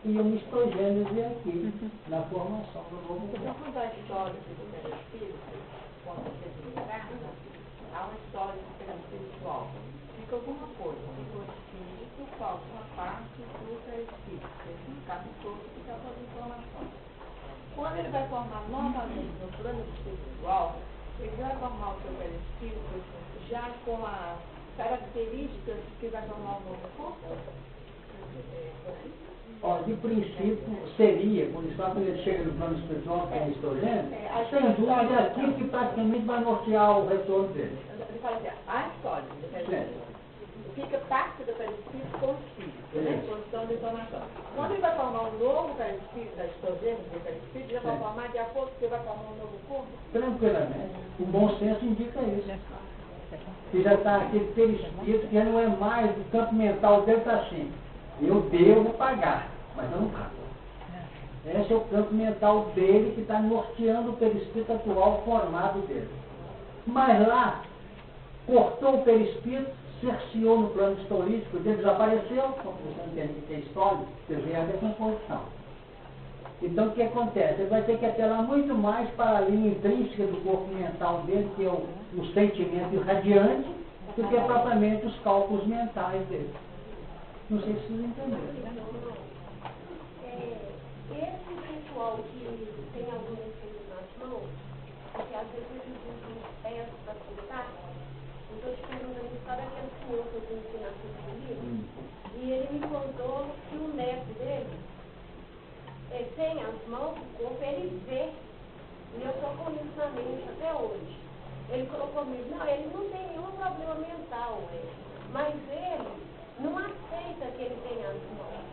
e uma histogênese aqui, na formação do novo Então, corpo. quando há história do perispírito, quando você desencarna, há uma história do perispiritual. Fica alguma coisa, fica o espírito, isso falta uma parte do perispírito, esse cabe todo que está toda informação. Quando ele vai formar novamente no plano espiritual, ele vai formar o seu perispírito já com as características que vai formar o novo corpo? Ó, de princípio, seria, por isso, quando ele chega no plano espiritual, que eu estou vendo, sem dúvida é aquilo que praticamente vai nortear o retorno dele. Ele fala assim, a história do perispírito fica parte do perispírito com o espírito, né? Condição de informação. Quando ele vai formar um novo perispírito, da estrogênese do perispírito, ele vai formar de acordo com que ele vai formar um novo corpo? Tranquilamente. O bom senso indica isso. Que já está aquele perispírito que já não é mais, o campo mental dele está assim. Eu devo pagar, mas eu não pago. Esse é o campo mental dele que está norteando o perispírito atual formado dele. Mas lá, cortou o perispírito, cerceou no plano histolístico, ele desapareceu, como você entende que é histórico, você vê a decomposição. Então o que acontece? Ele vai ter que apelar muito mais para a linha intrínseca do corpo mental dele, que é o sentimento irradiante, do que propriamente os cálculos mentais dele. Não sei se vocês entenderam. Esse pessoal que tem algum efeito nas mãos, porque às vezes eles usam os pés para soltar, eu estou te perguntando isso para aquele senhor que eu conheci na livro, e ele me contou que o neto dele tem as mãos, o corpo, ele vê, e eu estou com isso na mente até hoje. Ele falou comigo, não, ele não tem nenhum problema mental, mas ele não aceita que ele tenha as mãos.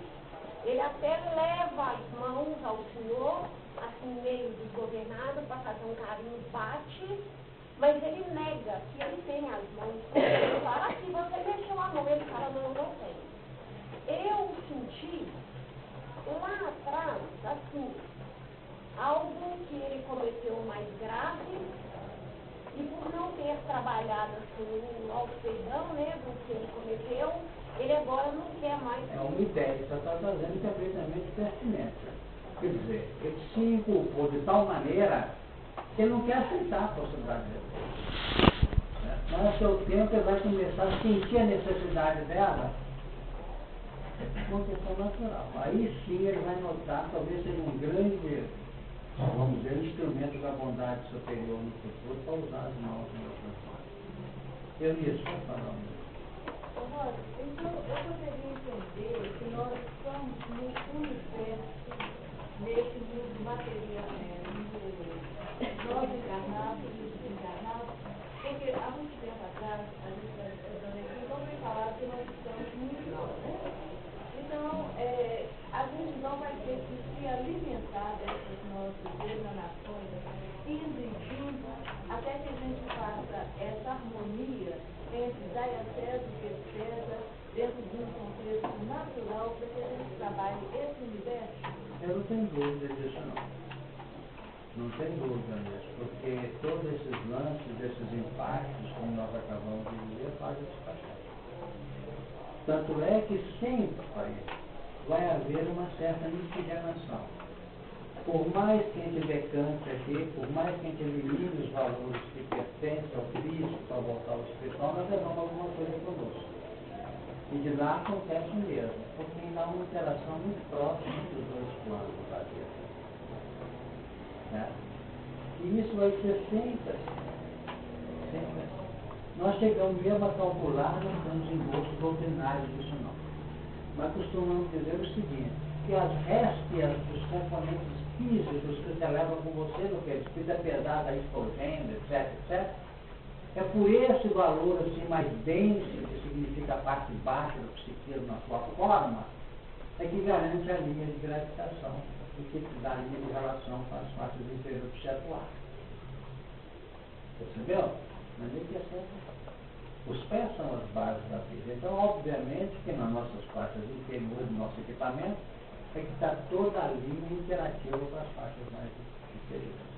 Ele até leva as mãos ao senhor, assim meio desgovernado, para fazer um carinho, bate, mas ele nega que ele tem as mãos. Ele fala, se você mexeu a mão, ele fala, não, não tem. Eu senti lá atrás, assim, algo que ele cometeu mais grave, e por não ter trabalhado assim, ao perdão, né, do que ele cometeu, ele agora não quer mais. É uma ideia, só está fazendo completamente pertinente. Quer dizer, ele se inculpou de tal maneira que ele não quer aceitar a possibilidade dele. Mas ao seu tempo ele vai começar a sentir a necessidade dela, uma questão natural. Aí sim ele vai notar, talvez seja um grande, vamos dizer, instrumento da bondade superior no futuro para usar as mãos de outra forma. Eu isso, vou falar um. Então, eu poderia entender que nós estamos no universo, nesse mundo material, nós encarnados e desencarnados, porque há muito tempo atrás, a gente não foi falado que nós estamos no mundo, né? Então, a gente não vai ter que se alimentar dessas nossas emanações, indo e vindo, até que a gente faça essa harmonia entre dar e acesso e despesa, dentro de um contexto natural, para que a gente trabalhe esse universo? Eu não tenho dúvida disso, não. Não tem dúvida nisso, porque todos esses lances, esses impactos, como nós acabamos de dizer, fazem esse papel. Tanto é que sempre vai haver uma certa miscigenação. Por mais que a gente decante aqui, por mais que a gente elimine os valores que pertencem ao Cristo para voltar ao espiritual, nós levamos alguma coisa conosco. E de lá acontece o mesmo, porque ainda há uma interação muito próxima entre os dois planos da vida. Né? E isso vai ser sempre assim. Sempre assim. Nós chegamos mesmo a calcular, não temos embolsos doutrinários disso não. Mas costumamos dizer o seguinte, que as réstias dos componentes físicos que você leva com você no perispírito, apesar da estrogênese, etc., etc., é por esse valor assim mais denso, que significa a parte baixa do psiquismo na sua forma, é que garante a linha de gravitação e que te dá a linha de relação com as partes inferiores do atuar. Percebeu? Mas é que é sempre. Os pés são as bases da vida. Então, obviamente, que nas nossas partes inferiores do nosso equipamento é que está toda a linha interativa com as partes mais inferiores.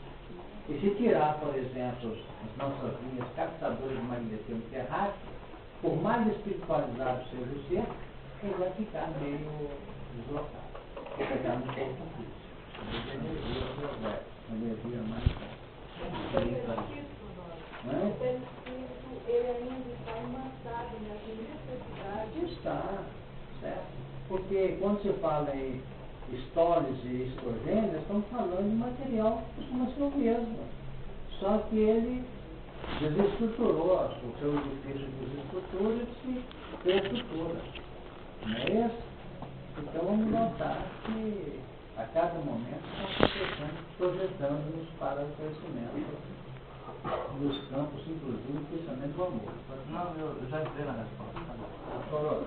E se tirar, por exemplo, as nossas linhas captadoras de magnetismo terráqueo, por mais espiritualizado seja o ser, ele vai ficar meio deslocado. Vai pegar no corpo físico. Energia mais Ele ainda está imansado nessa necessidade. Está. né? Porque quando se fala em estólios e estrogênios, estamos falando de material que costuma ser o mesmo. Só que ele desestruturou o seu edifício de desestrutura e se reestrutura. Não é isso? Então vamos notar que a cada momento está acontecendo, projetando-nos para o crescimento dos campos, inclusive, principalmente do amor. Não, eu já entrei na resposta. Agora,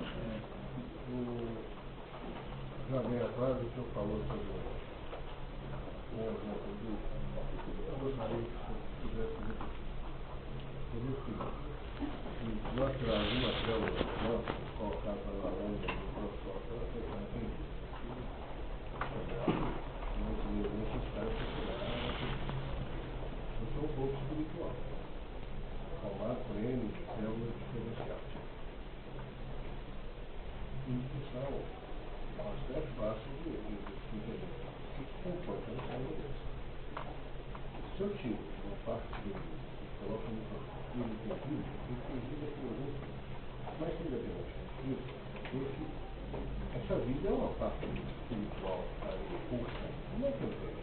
já bem atrás, o senhor falou sobre o exemplo do... Eu gostaria que o senhor pudesse dizer o seguinte: se nós tirarmos uma célula nossa, colocar para lá longe do nosso coração, você tem nesse estágio eu sou um pouco espiritual, formado por N células diferenciadas. Que são bastante fáceis de entender. O que compõe cada célula dessa? Se eu tiro uma parte dele e coloco no ele tem vida é filosofia. Mas independentemente disso, essa vida é uma parte espiritual, pulsa. Como é que eu vejo?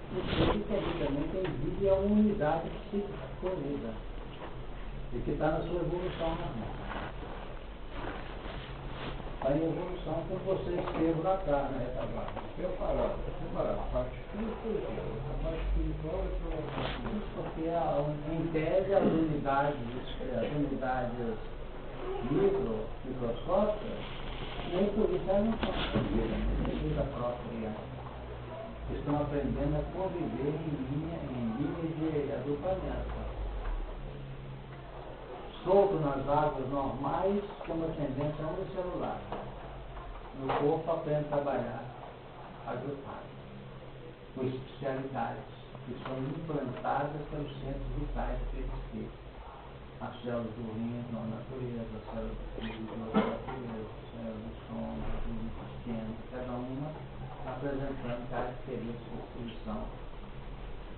Porque tecnicamente a vida é uma unidade psíquica colhida e que está na sua evolução normal. Está em evolução como você esteve lá atrás, na retaguarda. Separar a parte espiritual. A parte espiritual é para uma parte porque em tese as unidades microscópicas nem por isso elas não são vida própria. Estão aprendendo a conviver em linha de agrupamento. Solto nas águas normais, com uma tendência unicelular. No corpo aprende a trabalhar agrupado, com especialidades que são implantadas pelos centros vitais do perispírito. As células do rim na natureza, as células do fígado na natureza, as células do estômago, do intestino, cada uma apresentando características que são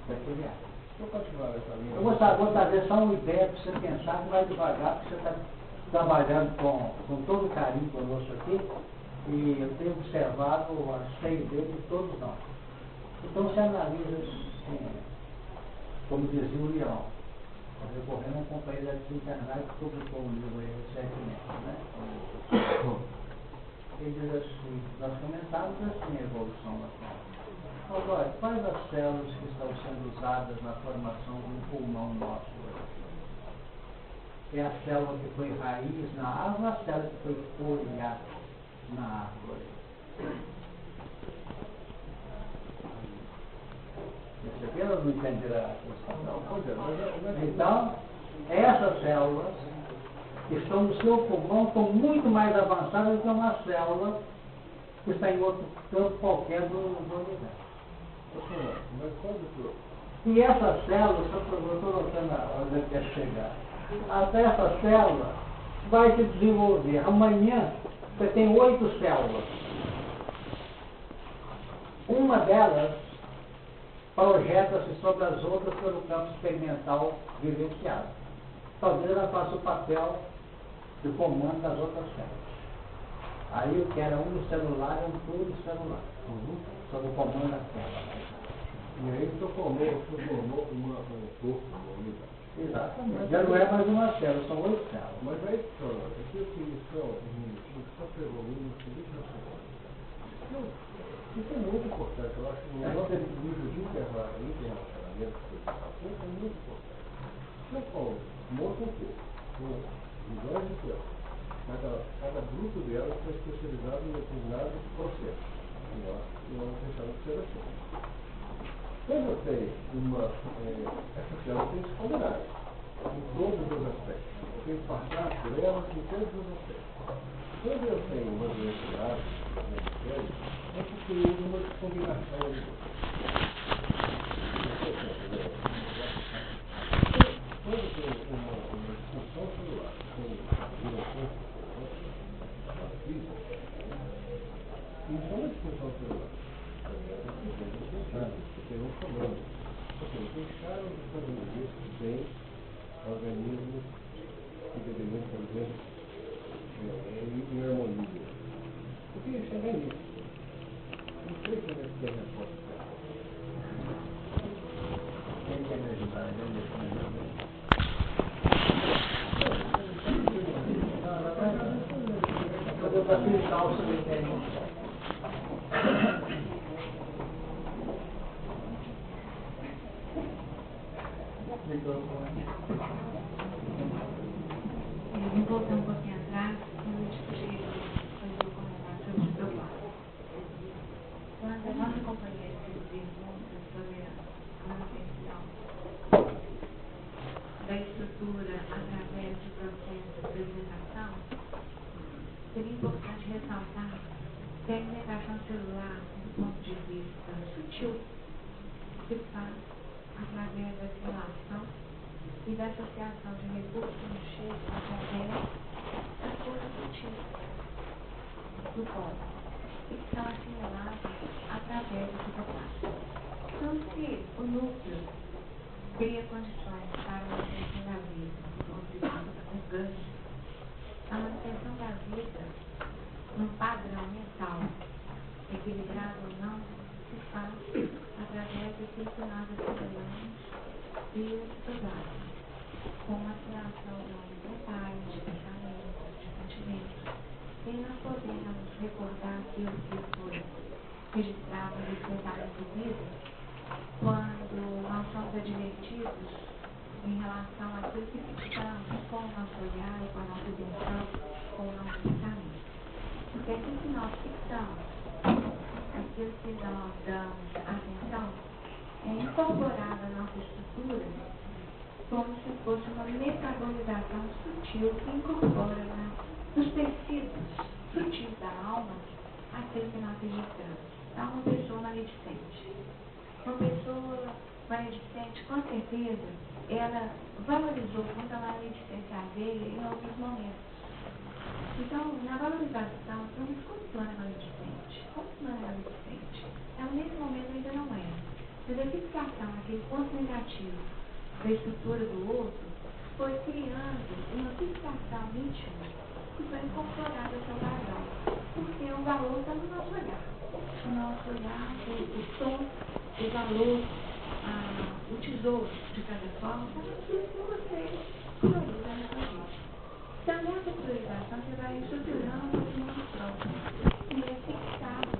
peculiares. Eu vou trazer só uma ideia para você pensar que vai devagar, porque você está trabalhando com todo carinho conosco aqui, e eu tenho observado a estreidez de todos nós. Então se analisa, assim, como dizia o Leão, recorrendo a um companheiro da desencarnada que publicou um livro aí recentemente, né? Ele diz assim, nós comentamos assim a evolução da forma. Agora, quais as células que estão sendo usadas na formação do pulmão nosso hoje? É a célula que foi raiz na árvore ou a célula que foi folha na árvore? Perceberam ou não entenderam a questão? Então, essas células que estão no seu pulmão estão muito mais avançadas do que uma célula que está em outro campo qualquer do universo. E essas células, eu estou notando onde quer chegar, até essa célula vai se desenvolver. Amanhã você tem 8 células. Uma delas projeta-se sobre as outras pelo campo experimental vivenciado. Talvez ela faça o papel de comando das outras células. Aí o que era unicelular é um pluricelular, sob o comando da célula. E aí se formou um corpo, uma unidade. Exatamente. Já não é mais uma célula, são 8 células. Mas aí, professor, essa definição está se evoluindo muito. Isso é muito importante. Eu acho que o nosso nível de interrelacionamento é muito importante. Não como mostra um pouco, com visões diferentes. Cada grupo delas está especializado em determinado processo. E nós deixamos de ser assim. Quando eu tenho essa célula tem que se combinar em todos os aspectos. Eu tenho que passar por elas em todos os aspectos. Quando eu tenho uma diversidade é porque houve uma combinação de quando eu tenho uma disfunção celular com direções físicas, isso é uma disfunção celular. Tem um comando. Tem caras de famílias que têm organismos que deveriam, por exemplo, em harmonia. Eu queria chegar nisso. Não sei se eu tenho resposta. Quem quer me ajudar? Fazer para facilitar o seu interesse. Eu vou voltar um pouquinho atrás, antes de fazer o comentário sobre o propósito. Quando a nossa companhia se pergunta sobre a manutenção da estrutura através do processo de apresentação, seria importante ressaltar que a alimentação celular, do ponto de vista sutil, se faz através da relação e da associação de recursos no cheiro através das coisas sutis do corpo, e que são assimiladas através do citoplasma. Então, se o núcleo cria condições para a manutenção da vida, com ganho, a manutenção da vida num padrão mental, equilibrado ou não, se faz através daquilo que nós assimilamos via citoplasma, com uma assimilação de vontade, de pensamento, de sentimento. E nós podemos recordar aquilo que foi registrado no despertamento vivo, quando nós somos advertidos em relação àquilo que fixamos com o nosso olhar, com a nossa atenção, com o nosso pensamento. Porque aquilo que nós fixamos, aquilo que nós damos atenção, é incorporado à nossa estrutura como se fosse uma metabolização sutil que incorpora nos tecidos sutis da alma aquilo que nós registramos. Então, uma pessoa maledicente. Uma pessoa maledicente, com certeza, ela valorizou muito a maledicência alheia em outros momentos. Então, na valorização, vamos como fulano é maledicente? Como fulano é maledicente? Ela, nesse momento, ainda não é. Mas a fixação, aquele ponto negativo da estrutura do outro, foi criando uma fixação íntima que foi incorporada ao seu valor. Porque o valor está no nosso olhar. O nosso olhar, o tom, o valor, o tesouro, de cada forma, está naquilo que você prioriza na sua vida. Então, nessa priorização, você vai estruturando o mundo próximo. E é fixado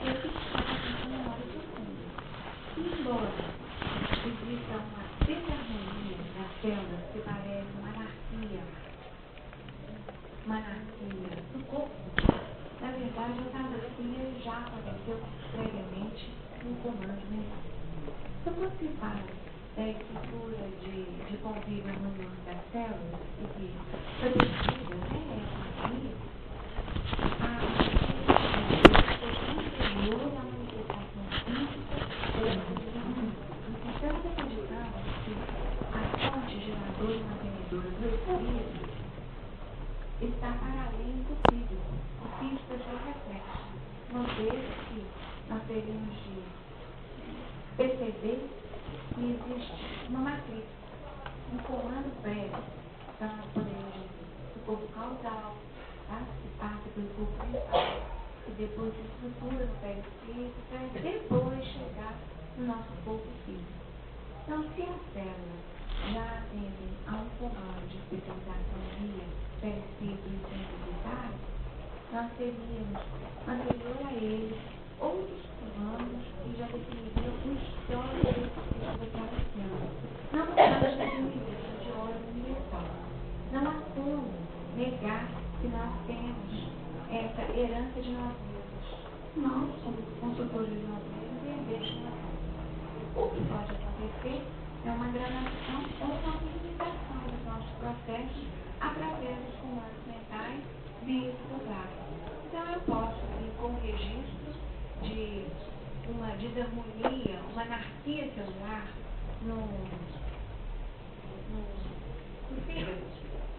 na memória profunda. E embora exista uma desarmonia das células que parece uma anarquia do corpo, na verdade, essa anarquia já aconteceu previamente no comando mental. Então, quando se fala da estrutura de convívio harmonioso das células e que foi descrita, essa anarquia, anterior à manifestação física ou estamos acreditando que a fonte geradora e mantenedora do espírito está para além do físico. O físico é só reflexo. Uma vez que nós teríamos de perceber que existe uma matriz, um comando prévio. Então nós podemos dizer o corpo causal, tá? Que passa pelo corpo mental, e depois se estrutura no perispírito, para depois chegar no nosso corpo físico. Então, se as células já atendem a um comando de especialização via perispírito e sensibilidade, nós teríamos, anterior a eles, outros comandos que já definiriam o histórico desse tipo daquela célula. Não estamos definidos de ordem universal. Não há como negar que nós temos essa herança de nós mesmos. Nós, como consultores de nós mesmos, herdeiros de nós mesmos. O que pode acontecer é uma gradação ou uma minimização dos nossos processos através dos comandos mentais via citoplasma. Então, eu posso ir com registros de uma desarmonia, uma anarquia celular no fígado,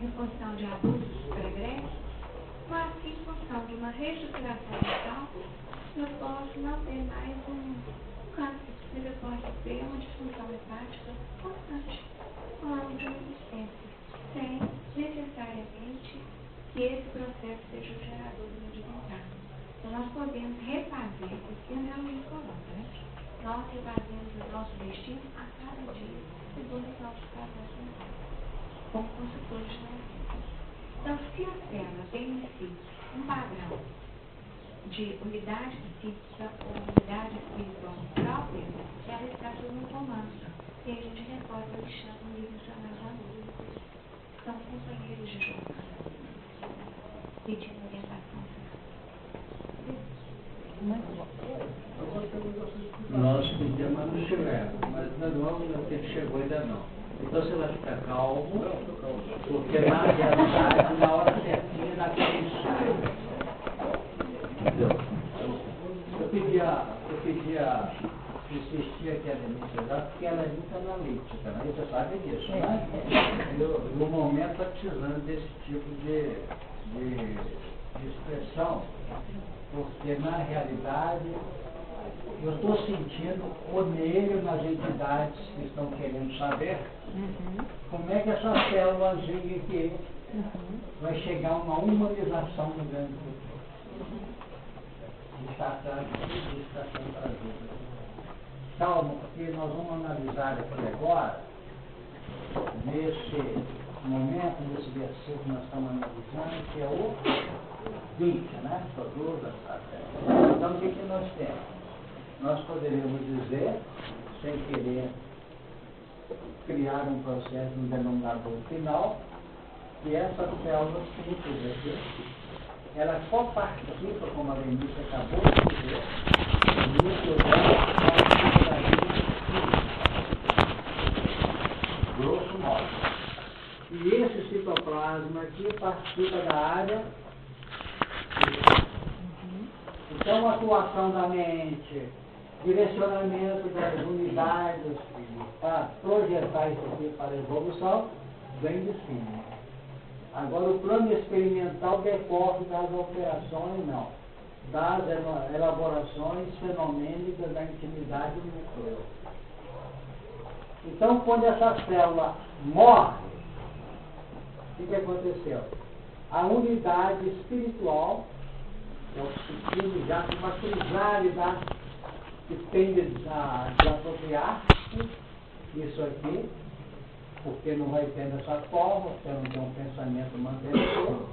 em função de abusos pregressos, mas que, em função de uma reestruturação mental, eu posso não ter mais um câncer, mas eu posso ter uma disfunção hepática constante ao longo de uma existência, sem necessariamente que esse processo seja o gerador do meu desencarne. Então, nós podemos refazer, porque eu realmente coloco, né? Nós refazemos o nosso destino a cada dia, segundo os nossos padrões mentais, como consultores de vida. Então, se a célula tem em si um padrão de unidade psíquica ou unidade espiritual própria, ela está sob um comando. E a gente recorda o Alexandre no livro Jornal da Luz. São companheiros de jornada, pedindo orientação. Muito bom. Nós pedimos, mas não chegamos. Mas não, o tempo chegou ainda não. Então você vai ficar calmo, porque na realidade, na hora certinha, naquele ensaio. Entendeu? Eu pedi a insistir aqui a Denise já, porque ela é muito analítica, né? Você sabe disso, né? No momento está precisando desse tipo de expressão, porque na realidade eu estou sentindo o meio nas entidades que estão querendo saber como é que essa célulazinha aqui vai chegar a uma humanização no grande futuro. Está sendo trazido. Calma, porque nós vamos analisar aqui agora, nesse momento, nesse versículo que nós estamos analisando, que é o 20, né? Então, o que nós temos? Nós poderíamos dizer, sem querer criar um processo, um denominador final, que essa célula simples aqui, ela coparticipa, como a Denise acabou de dizer, do micrograma da vida grosso modo. E esse citoplasma aqui participa da área. Então, a atuação da mente, direcionamento das unidades para projetar isso aqui para a evolução, vem de cima. Agora, o plano experimental decorre das operações, não, das elaborações fenomênicas da intimidade do núcleo. Então, quando essa célula morre, o que aconteceu? A unidade espiritual, que é o sentido já de uma crisálida que tem de apropriar isso aqui, porque não vai ter dessa forma, porque não tem um pensamento mantenedor.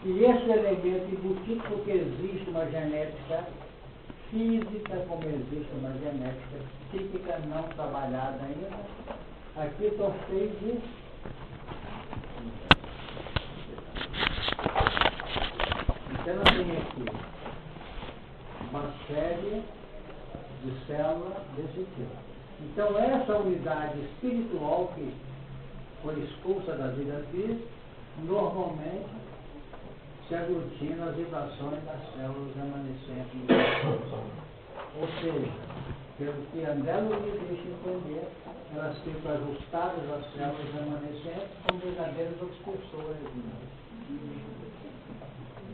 E esse elemento embutido, porque existe uma genética física, como existe uma genética psíquica não trabalhada ainda, aqui estão cheios de então eu tenho aqui uma série de células desse tipo. Então essa unidade espiritual que foi expulsa da vida física, normalmente se aglutina as vibrações das células remanescentes do corpo. Ou seja, pelo que André Luiz deixa entender, elas ficam ajustadas às células remanescentes como verdadeiras obstruções.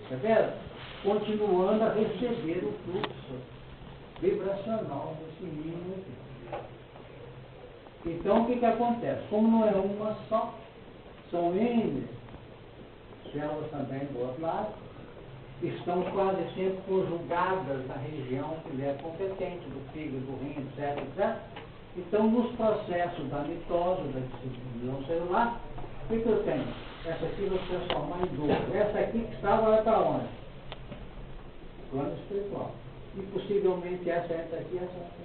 Percebeu? Continuando a receber o fluxo vibracional desse mínimo aqui. Então, o que acontece? Como não é uma só, são N células também do outro lado, estão quase sempre conjugadas na região que é competente, do fígado, do rim, etc, etc. Então, nos processos da mitose, da divisão celular, o que eu tenho? Essa aqui vai se transformar em duas. Essa aqui que estava vai para onde? Plano espiritual. E possivelmente essa entra aqui e essa aqui.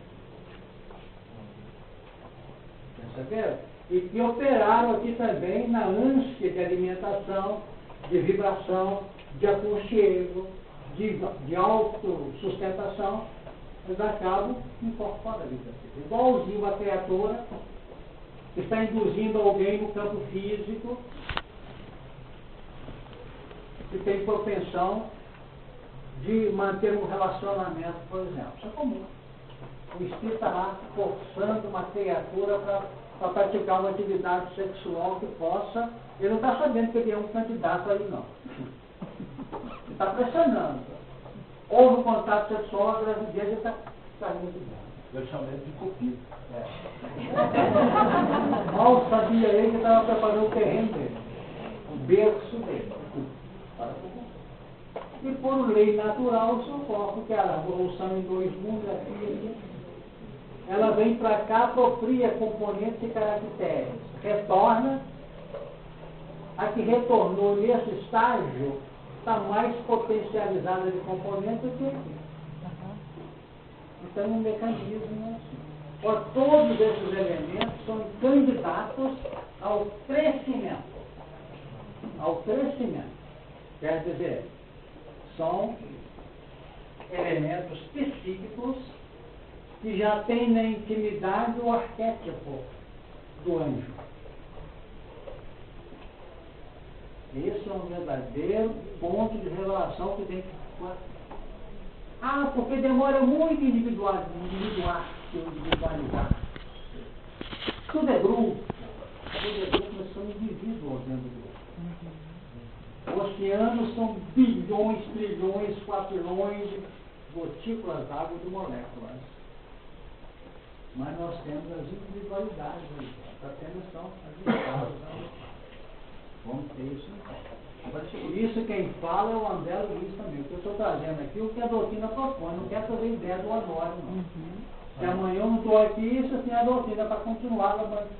Perceberam? E que operaram aqui também na ânsia de alimentação, de vibração, de aconchego, de autossustentação, eles acabam incorporando a vida. Igualzinho a criatura que está induzindo alguém no campo físico, que tem propensão de manter um relacionamento, por exemplo. Isso é comum. O espírito está lá forçando uma criatura para praticar uma atividade sexual que possa. Ele não está sabendo que ele é um candidato aí, não. Ele está pressionando. Houve um contato sexual, a gravidez está muito bem. Eu chamei de cupido. Mal sabia ele que estava preparando o terreno dele, o berço dele. E por lei natural, eu suporto que a evolução em dois mundos aqui, ela vem para cá, apropria componentes e caracteres, retorna, a que retornou nesse estágio está mais potencializada de componente do que aqui. Então, um mecanismo assim. Todos esses elementos são candidatos ao crescimento. Ao crescimento. Quer dizer, são elementos psíquicos que já têm na intimidade o arquétipo do anjo. Esse é um verdadeiro ponto de revelação que tem que... porque demora muito individualizar. Tudo é grupo, mas são indivíduos dentro do grupo. Oceanos são bilhões, trilhões, quatrilhões de gotículas d'água de moléculas. Mas nós temos as individualidades aí. Está tendo são as estados. Vamos ter isso então. Isso quem fala é o André Luiz também. O que eu estou trazendo aqui, o que a doutrina propõe. Não quero trazer ideia do Honório, não. Se amanhã eu não estou aqui, isso assim é a doutrina para continuar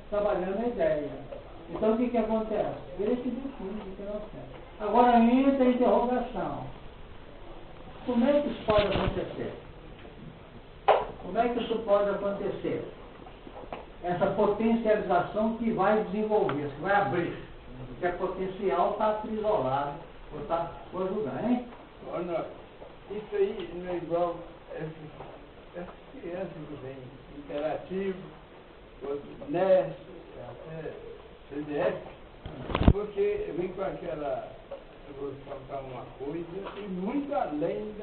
trabalhando a ideia. Então o que acontece? Ele que define o que nós temos. Agora entra a interrogação. Como é que isso pode acontecer? Como é que isso pode acontecer? Essa potencialização que vai desenvolver, que vai abrir. Porque é potencial está aprisolado, ou está por ajudar, hein? Olha, isso aí não é igual essas crianças que vêm interativo, outros NES, até CDF, porque vem com aquela, eu vou contar uma coisa, e muito além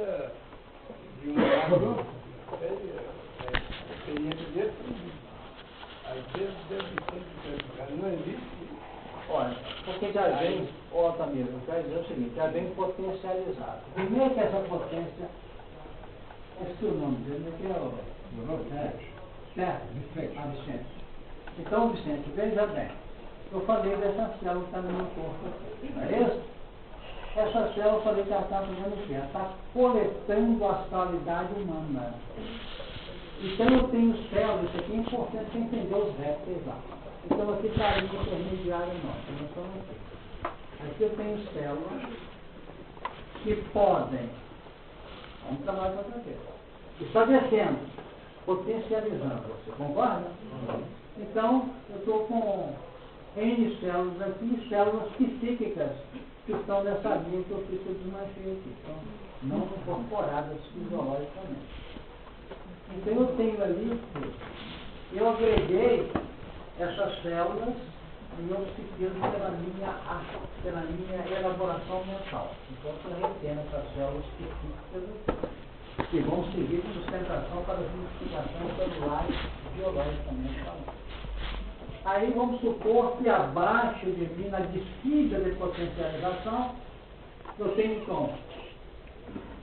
de um adulto, a experiência dele, às vezes deve ser, não existe. Olha, porque já vem, Tamir, eu quero dizer o seguinte, já vem potencializado. Primeiro que essa potência, esse é o nome dele, que é o Vicente. Então, Vicente, veja bem, eu falei dessa célula que está no meu corpo aqui, não é isso? Essa célula, eu falei que ela está fazendo o quê? Ela está coletando a astralidade humana. Então eu tenho células, isso aqui é importante você entender os répteis lá. Então aqui está a linha intermediária nossa, nós estamos aqui. Aqui eu tenho células que podem, vamos trabalhar com outra vez, está descendo, potencializando você, concorda? Então eu estou com N células aqui, células psíquicas que estão nessa linha que eu desmanchei aqui, então não incorporadas fisiologicamente. Então eu tenho ali, eu agreguei essas células no meu psiquismo pela minha elaboração mental. Então eu estou retendo essas células psíquicas que vão servir de sustentação para as investigações celulares biologicamente falando. Aí vamos supor que abaixo de mim, na descida de potencialização, eu tenho um cão.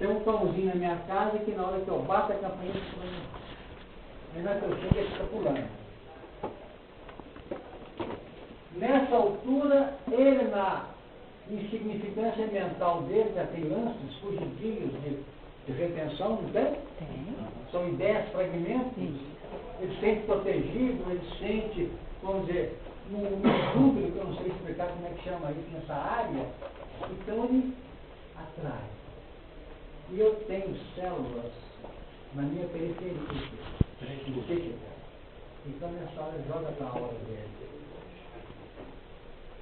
Tem um cãozinho na minha casa que na hora que eu bato a campainha, aí na que eu chego ele fica pulando. Nessa altura, ele na insignificância mental dele, já tem lances, fugidios de retenção, não tem? Tem. São ideias, fragmentos. Ele se sente protegido, ele se sente, vamos dizer, num dúvida, que eu não sei explicar como é que chama isso nessa área, então ele atrai. E eu tenho células na minha periferia, então nessa hora joga para a hora dele.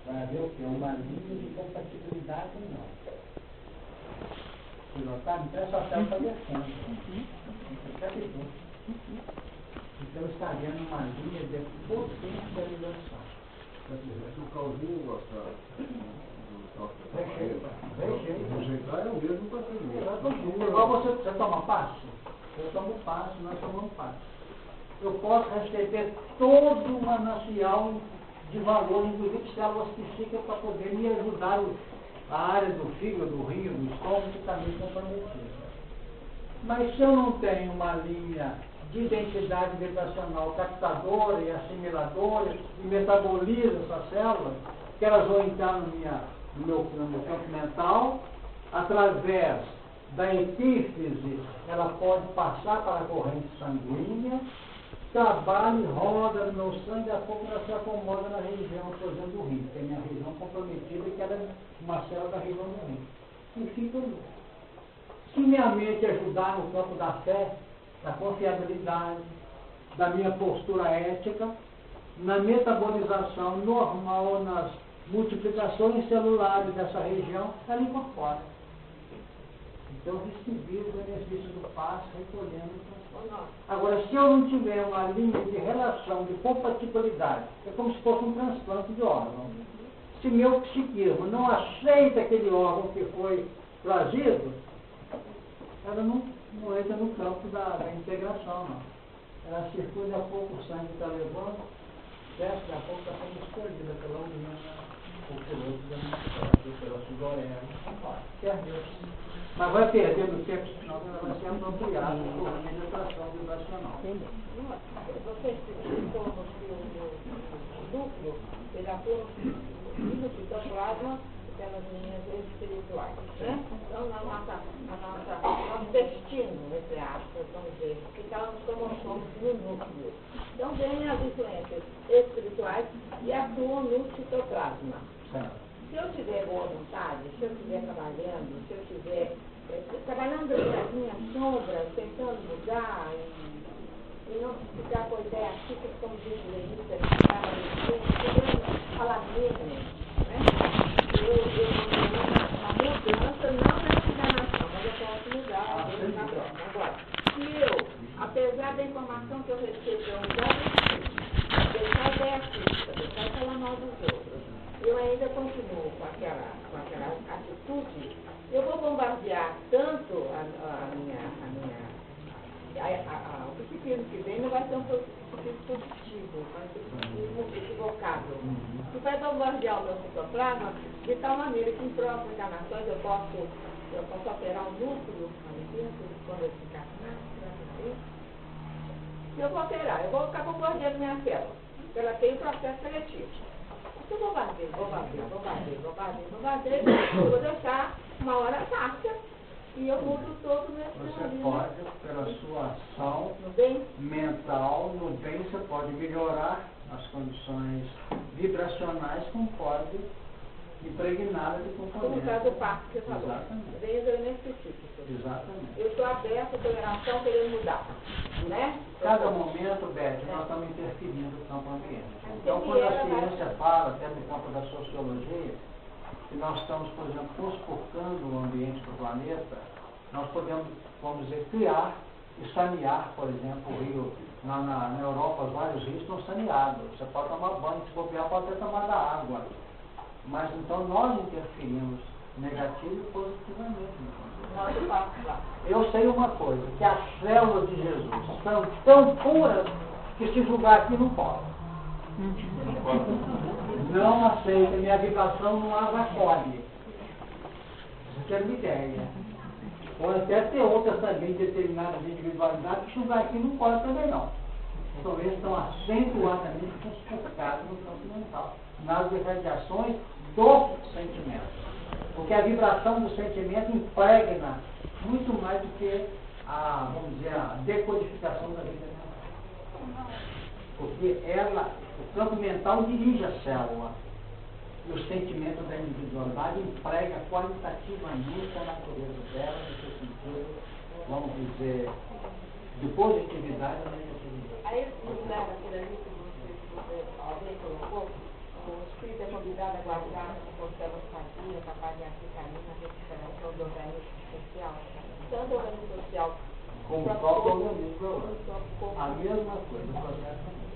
Vai haver o quê? Uma linha de compatibilidade não. Então essa célula está descendo. Então está havendo uma linha de potencialização. Se o cauzinho gostar rejeitar é o mesmo procedimento. Igual você toma passo? Eu tomo passo, nós tomamos passo. Eu posso receber todo o manancial de valor, inclusive células psíquicas, para poder me ajudar a área do fígado, do rim, do estômago, que está meio comprometida. Mas se eu não tenho uma linha de identidade vibracional captadora e assimiladora e metaboliza essas células, que elas vão entrar no meu campo mental, através da epífise, ela pode passar para a corrente sanguínea, trabalha e roda no meu sangue, a pouco ela se acomoda na região, por exemplo, do rim, que é a minha região comprometida, que era uma célula da região do rim. E fica ali. Se minha mente ajudar no campo da fé, da confiabilidade, da minha postura ética, na metabolização normal, nas multiplicações celulares dessa região, ela incorpora. Então, eu recebi o benefício do passe recolhendo o transplante. Agora, se eu não tiver uma linha de relação, de compatibilidade, é como se fosse um transplante de órgão. Se meu psiquismo não aceita aquele órgão que foi trazido, ela não entra no campo da integração, não. Ela circula, a pouco o sangue está levando, desce, a pouco está sendo escolhida pela urina, ou pelo outro da pela sudorema, perdeu. Mas vai perdendo tempo, senão ela vai ser apropriada por penetração vibracional. Você explicou no núcleo, ele atua no citoplasma pelas linhas espirituais, né? Então, nosso destino, entre aspas, vamos dizer, ficamos como somos no núcleo. Então, vem as influências espirituais e atuam no citoplasma. Se eu tiver boa vontade, se eu estiver trabalhando, se eu estiver trabalhando nas minhas sombras, tentando mudar e não ficar com a ideia assim, como diz o Leísta, falar mesmo, né? Eu uma mudança, não na enganação, mas eu posso mudar na próxima. Agora, se eu, apesar da informação que eu recebo, eu mudar deixar a ideia fixa, deixar de falar mal dos outros, eu ainda continuo com aquela atitude, eu vou bombardear tanto o psiquismo que vem não vai ser um psiquismo positivo, vai ser um psiquismo equivocado. Que vai bombardear o meu citoplasma de tal maneira que em próximas encarnações eu posso operar um núcleo, quando eu ficar eu vou operar, eu vou ficar bombardeando minha célula, porque ela tem um processo seletivo. Eu bombardeio, eu vou deixar uma hora tática e eu mudo todo o meu Você pode, pela sua ação mental, no bem, você pode melhorar as condições vibracionais, como pode impregná-la de componentes. Como o caso do passo que você falou. Exatamente. Desde o específico. Exatamente. Eu estou aberta à toleração, querendo mudar. Né? Cada momento, Beth, nós estamos interferindo no campo ambiente. Então, quando a ciência fala, até no campo da sociologia, que nós estamos, por exemplo, conspurcando o ambiente do planeta, nós podemos, vamos dizer, criar e sanear, por exemplo, o rio. Na Europa, vários rios estão saneados. Você pode tomar banho, se bobear, pode até tomar da água. Mas então nós interferimos negativo e positivamente. Eu sei uma coisa, que as células de Jesus são tão puras que se julgar aqui não pode. Não aceita, minha vibração não as acolhe. Isso é uma ideia. Pode até ter outras também, determinadas individualidades, que julgar aqui não pode também não. Então eles estão acentuadamente conspurcados no campo mental, nas irradiações do sentimento. Porque a vibração do sentimento impregna muito mais do que vamos dizer, a decodificação da vida mental. Porque o campo mental dirige a célula. E o sentimento da individualidade emprega qualitativamente a natureza dela, no seu sentido, vamos dizer, de positividade ou negatividade. Aí, no lugar daquele ali que alguém colocou, o espírito é convidado a guardar a constelação sadia, capaz de aplicar na recuperação do organismo social, tanto o organismo social como o próprio organismo, a mesma coisa, o processo também.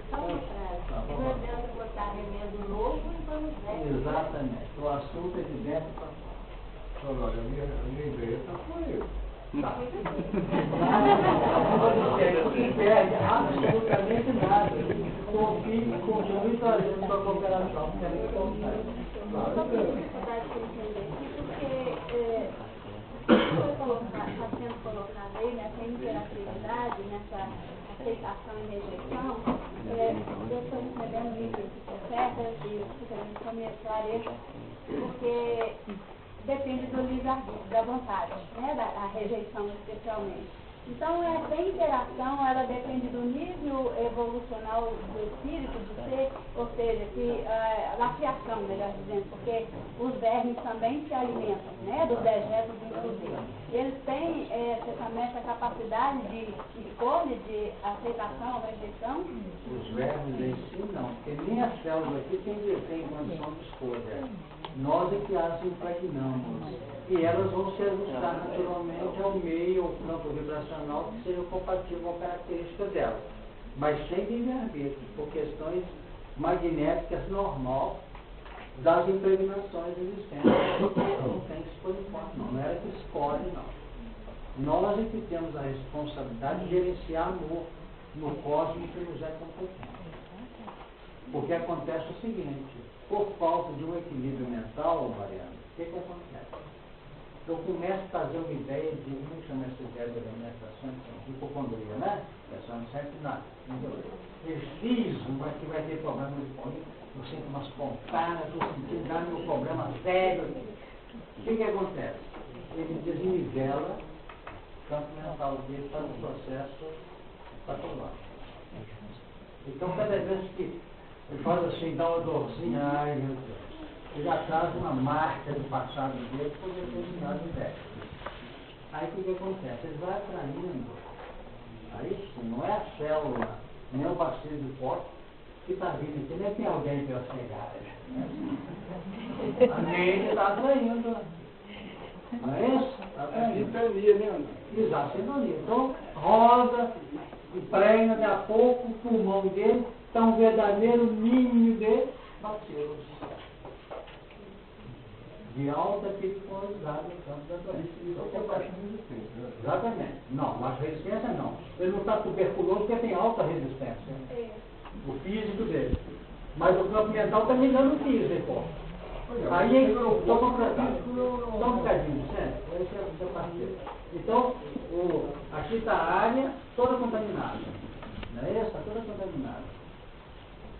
Não adianta botar remédio novo e vamos ver. Exatamente. O assunto é de dentro para fora. Olha, a minha ideia foi eu. Tá. Não perde absolutamente nada. Continue trazendo sua cooperação. Eu só tenho dificuldade de entender isso, porque está sendo colocado aí nessa interatividade, nessa aceitação e rejeição, eu estou entendendo isso, certo? E querendo com a minha clareza, porque depende do livre-arbítrio, da vontade, né? Da rejeição especialmente. Então, essa interação, ela depende do nível evolucional do espírito, do ser, ou seja, da criação, melhor dizendo, porque os vermes também se alimentam, né, dos dejetos inclusive. Eles têm também essa capacidade de escolha, de aceitação ou rejeição? Os vermes em si não, porque nem as células aqui tem condição de escolha. Nós é que as impregnamos. E elas vão se ajustar naturalmente ao meio, ao campo vibracional que seja compatível com a característica dela. Mas sem livre-arbítrio, por questões magnéticas normal das impregnações existentes. Não tem que escolher forte, não era que escolhe, não. Nós é que temos a responsabilidade de gerenciar amor no cosmos que nos é competente. Porque acontece o seguinte, por falta de um equilíbrio mental, Mariana, o que acontece? Eu começo a fazer uma ideia de, como chama essa ideia de alimentação, de hipocondria, né? A pessoa não serve nada. Preciso, mas que vai ter problema de política, eu sinto umas pontadas, eu sinto dar meu problema sério. O que acontece? Ele desnivela o campo mental dele para o processo patológico. Então, cada vez que ele faz assim, dá uma dorzinha, ai meu Deus. Ele já traz uma marca do passado dele por determinado déficit. Aí o que acontece? Ele vai atraindo, aí sim, não é a célula, nem o bacilo do corpo que está vindo aqui, nem tem alguém pela cegada. A mente está atraindo. Não é isso? Está atraindo. Sintonia, né? Exato, sintonia. Então, roda, impregna, daqui a pouco, o pulmão dele está um verdadeiro ninho de bacilos. De alta periculosidade no campo da doença. Isso é baixa resistência, né? Exatamente. Não, baixa resistência não. Ele não está tuberculoso porque tem alta resistência. O físico dele. Mas o campo mental está ligando o físico. Aí, só um bocadinho, certo? Esse é o seu parceiro. Então, aqui está a área toda contaminada. Não é essa? Está toda contaminada.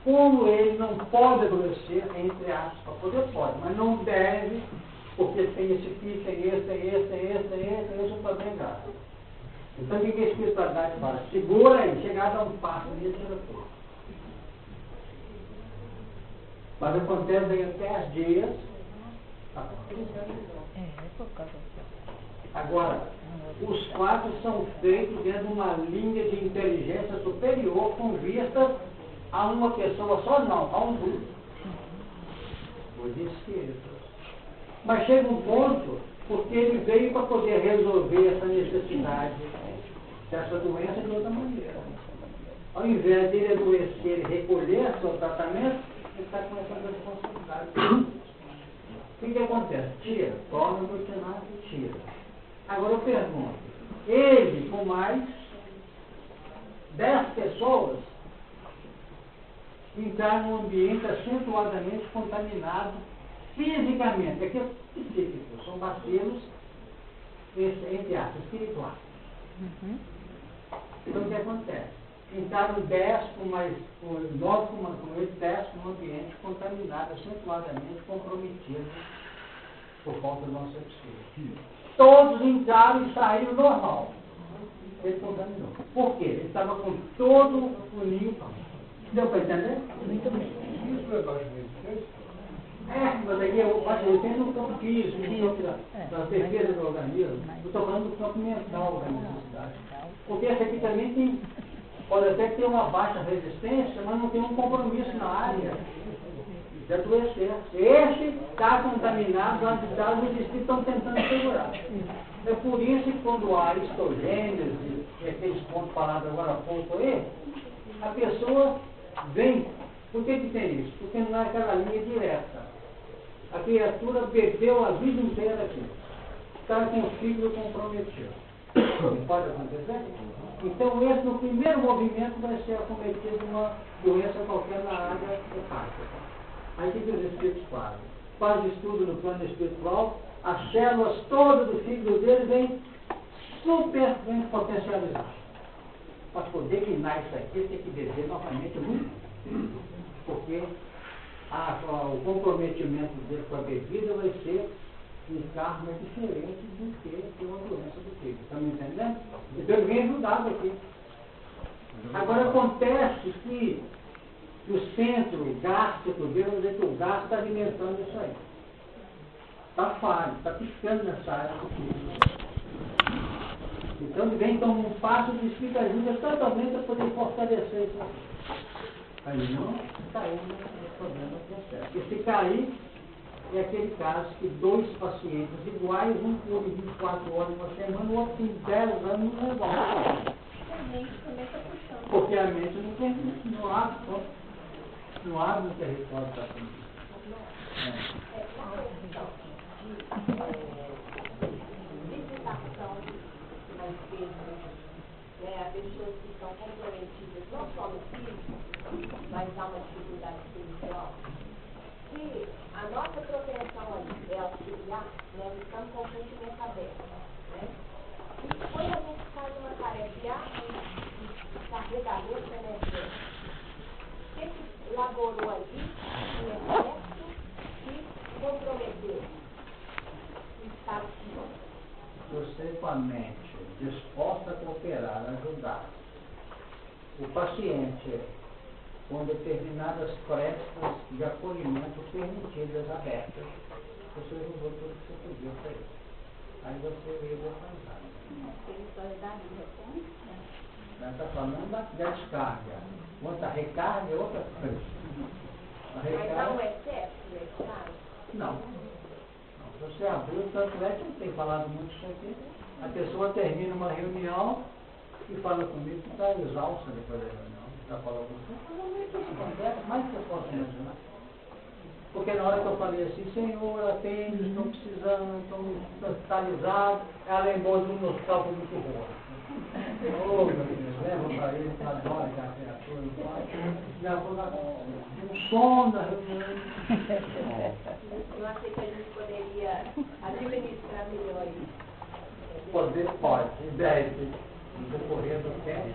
Como ele não pode adoecer, entre aspas, para poder pode, mas não deve, porque tem esse fio, tem esse, o problema é grave. Então o que a espiritualidade fala? Segura aí, chegar a dar um passo nisso, tira tudo. Mas acontece daí a 10 dias. Agora, os 4 são feitos dentro de uma linha de inteligência superior com vista a uma pessoa só, não, a um grupo. Os espíritos. Mas chega um ponto, porque ele veio para poder resolver essa necessidade dessa doença de outra maneira. Ao invés de ele adoecer e recolher seu tratamento, ele está com essa responsabilidade. O que acontece? Tira, torna o ordinário e tira. Agora eu pergunto, ele com mais 10 pessoas entrar num ambiente acentuadamente contaminado fisicamente. Aqui é psíquico, são bacilos, entre aspas, espirituais. Então o que acontece? Entraram 10 com mais, 9 com 8, 10 num ambiente contaminado, acentuadamente comprometido por falta do nosso espírito. Todos entraram e saíram normal. Ele contaminou. Por quê? Ele estava com todo o ninho. Deu para entender? Muito bem. Isso é baixa resistência? Mas aqui eu baixa resistência no campo físico, no campo da defesa do organismo. Eu estou falando do campo mental da necessidade. Porque esse aqui também tem, pode até ter uma baixa resistência, mas não tem um compromisso na área de adoecer. Esse está contaminado, agitado, os espíritos estão tentando segurar. É por isso que quando há histogênese, aqueles pontos falados agora há pouco aí, a pessoa vem. Por que tem isso? Porque não é aquela linha direta. A criatura bebeu a vida inteira aqui. Está com o fígado comprometido. Não pode acontecer? Então, esse no primeiro movimento vai ser acometido de uma doença qualquer na área hepática. Aí o que os espíritos fazem? Faz estudo no plano espiritual, as células todas do fígado dele vêm super bem potencializadas. Para poder minar isso aqui, tem que beber novamente muito. Porque o comprometimento dele com a bebida vai ser um karma diferente do que ter uma doença do peito. Está me entendendo? Então ele vem ajudado aqui. Agora acontece que o centro gástrico dele, vamos dizer que o gastro está alimentando isso aí. Está falho, está piscando nessa área do peito. Então ele vem como um passo de que ajuda totalmente a poder fortalecer isso aqui. Aí não caiu no problema processo. E se cair, é aquele caso que dois pacientes iguais, um por 24 horas por semana, o outro tem 10 anos não resolve. Porque a mente não tem, não abre o território da família. Visitação nas vezes, a pessoas que estão comprometidas não só no físico, mas há uma dificuldade espiritual. Se a nossa propensão ali é auxiliar, nós estamos com o sentimento aberto. E quando a gente faz uma tarefa de carregador de energia, o que elaborou ali um excesso que comprometeu o estado físico? Você com a mente disposta a cooperar, a ajudar, o paciente com determinadas frestas de acolhimento permitidas, abertas, você ajudou tudo que você podia para ele. Aí você veio defasar. Espiritualidade responde? Nós estamos falando da descarga. Quanto a recarga é outra coisa. A Mas há um excesso nesse caso? Não. Você abriu, tanto é que eu tenho falado muito isso aqui. A pessoa termina uma reunião e fala comigo que está exausta depois da reunião. Já falou com você? Isso acontece, mais que eu posso imaginar. Porque na hora que eu falei assim, Senhor, atende, estou precisando, estou hospitalizado, ela lembrou de um hospital muito bom. Ô, meu Deus, leva para ele, adora que a criatura não faz. Já vou dar um som da reunião. Eu achei que a gente poderia administrar melhor isso. Poder pode, deve, no decorrer do tempo,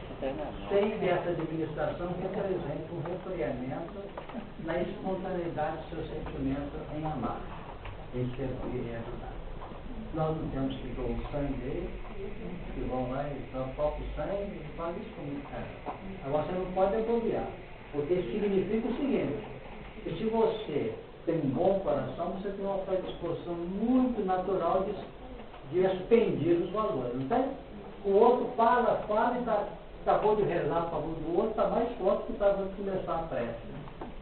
sem essa administração representa um refriamento na espontaneidade do seu sentimento em amar, em servir e ajudar. Nós não temos que doar o sangue dele, que vão lá e toca o sangue e faz isso comigo, cara. Agora você não pode abobear, porque isso significa o seguinte, que se você tem um bom coração, você tem uma predisposição muito natural de expendir os valores, não tem? O outro fala e acabou de rezar a favor do outro, está mais forte que estava de começar a prece.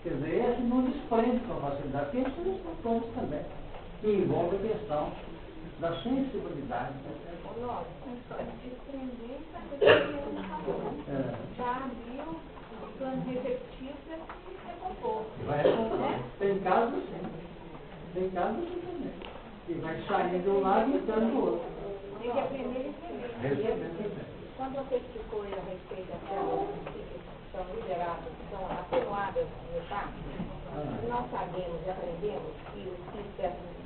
Quer dizer, esse não desprende com facilidade, porque esses são os fatores também, que envolvem a questão da sensibilidade. Nossa, desprender para que já abriu o plano receptivo para se recompor. Vai recompor. Tem casos sim. Tem casos sim também. E vai sair de um lado e entrando do outro. Tem que aprender a receber. Quando você explicou a respeito daquelas que são liberadas, que são atenuadas no parto, nós sabemos e aprendemos que o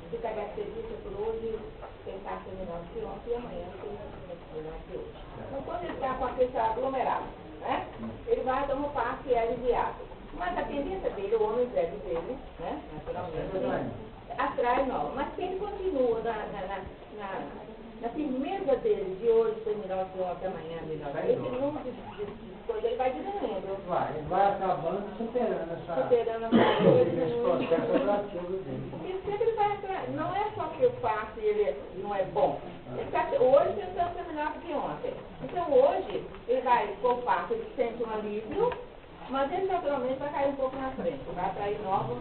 se caracteriza por hoje tentar terminar de ontem e amanhã terminar de hoje. Então, quando ele está com aquele aglomerado, né, ele vai dar um passo e é aliviado. Mas a tendência dele, o homem velho dele, né, naturalmente, atrai não. Mas se ele continua na firmeza dele de hoje terminar de ontem, amanhã melhor, esse número de coisas ele vai diminuindo. Ele vai acabando superando esse processo atrativo dele. E sempre ele vai atrás. Não é só que eu faço e ele não é bom. Ele está hoje tentando terminar do que ontem. Então hoje ele vai por parte, ele sente um alívio, mas ele naturalmente vai cair um pouco na frente, vai atrair novas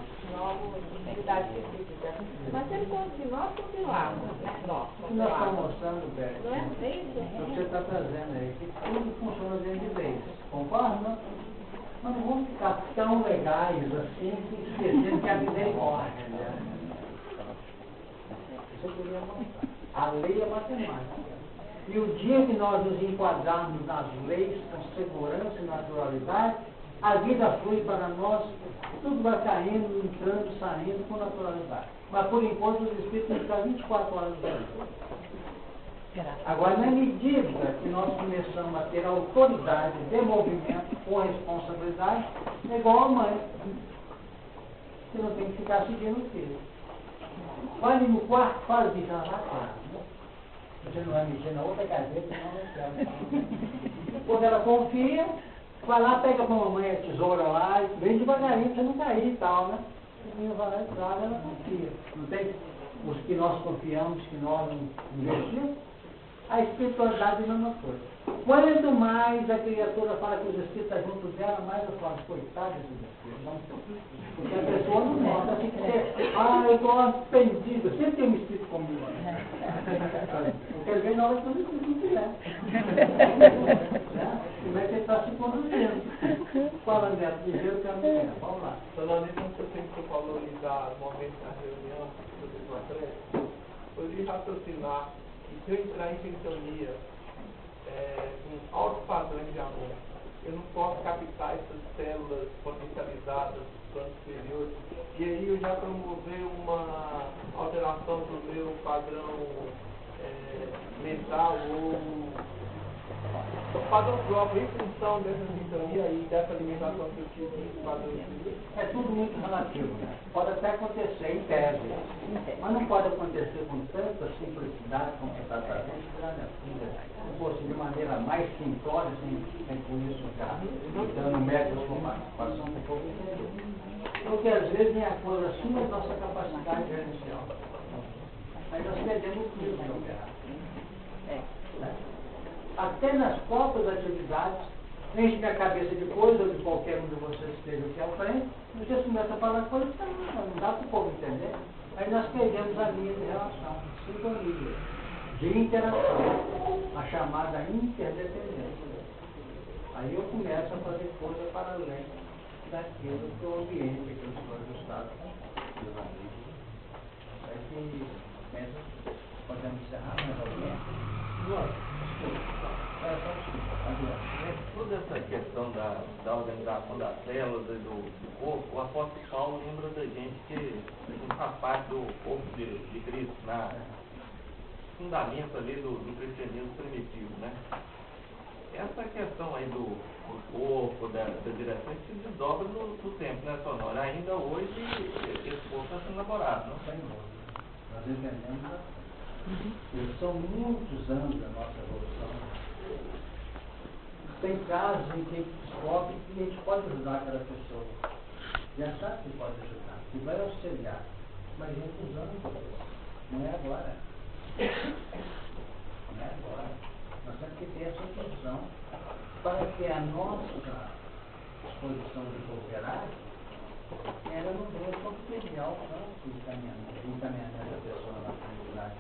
atividades físicas. Mas se ele continuar, continuarmos, né? Nós estamos mostrando, Beto, não é isso? o que você está trazendo aí, que tudo funciona dentro de leis. Concorda? Mas não vamos ficar tão legais assim que esquecendo que a vida é morte. Né? Você queria mostrar. A lei é matemática. E o dia que nós nos enquadrarmos nas leis com segurança e naturalidade, a vida flui para nós, tudo vai caindo, entrando, saindo com naturalidade. Mas por enquanto os espíritos têm que ficar 24 horas no dia. Agora, na medida que nós começamos a ter autoridade de movimento com responsabilidade, é igual a mãe. Você não tem que ficar seguindo o filho. Vai no quarto, faz o bicho, ela vai lá. Você não vai mexer na outra gaveta, não vai entrar. Quando ela confia, vai lá, pega pra mamãe a tesoura lá, e bem devagarinho pra você não cair e tal, né? A menina vai lá e traga, ela confia. Não tem os que nós confiamos, que nós não investimos. A espiritualidade é a mesma coisa. Quanto mais a criatura fala que os espíritos estão junto dela, mais eu falo, coitado dos espíritos. Porque a pessoa não mostra assim que você, eu estou arrependido, sempre tem um espírito comigo. Porque às vezes na hora que o espírito não tiver. Como é que ele está se conduzindo? Falando dessa, ligeiro caminho. Vamos lá. Dona Anitta, você tem que valorizar o momento da reunião, eu de raciocinar que se eu entrar em sintonia com altos padrões de amor, eu não posso captar essas células potencializadas do plano superior, e aí eu já promover uma alteração do meu padrão mental ou padrão próprio em função dessa sintonia e dessa alimentação que eu tive nesse padrão. É tudo muito relativo, né? Pode até acontecer em tese, mas não pode acontecer com tanta simplicidade como você está trazendo, se fosse de maneira mais simplória, sem com isso já dando métodos com participação do povo entender. Porque às vezes tem a coisa acima da nossa capacidade gerencial. Aí nós perdemos tudo de operar. Até nas próprias atividades, enche minha cabeça de coisa, ou de qualquer um de vocês que esteja aqui à frente, vocês começam a falar coisas que não dá para o povo entender. Aí nós perdemos a linha de relação, sintonia, de interação, a chamada interdependência. Aí eu começo a fazer coisa para além daquilo que o ambiente que eu estou ajustado com os amigos. É que pensa, podemos encerrar mais alguém? Toda essa questão da organização das células e do corpo, o apóstolo Paulo lembra da gente que a gente faz parte do corpo de Cristo, na fundamento ali do cristianismo primitivo, né? Essa questão aí do corpo, da direção, se desdobra no tempo, né, Sonora? Ainda hoje esse corpo está sendo elaborado, não? Nós entendemos que são muitos anos da nossa evolução. Tem casos em que a gente descobre que a gente pode ajudar aquela pessoa. Já sabe que pode ajudar, que vai auxiliar. Mas muitos anos depois. Não é agora. Não é agora. Nós temos que ter essa atenção para que a nossa disposição de cooperar ela não venha subsidiar o campo de encaminhamento da pessoa na comunidade.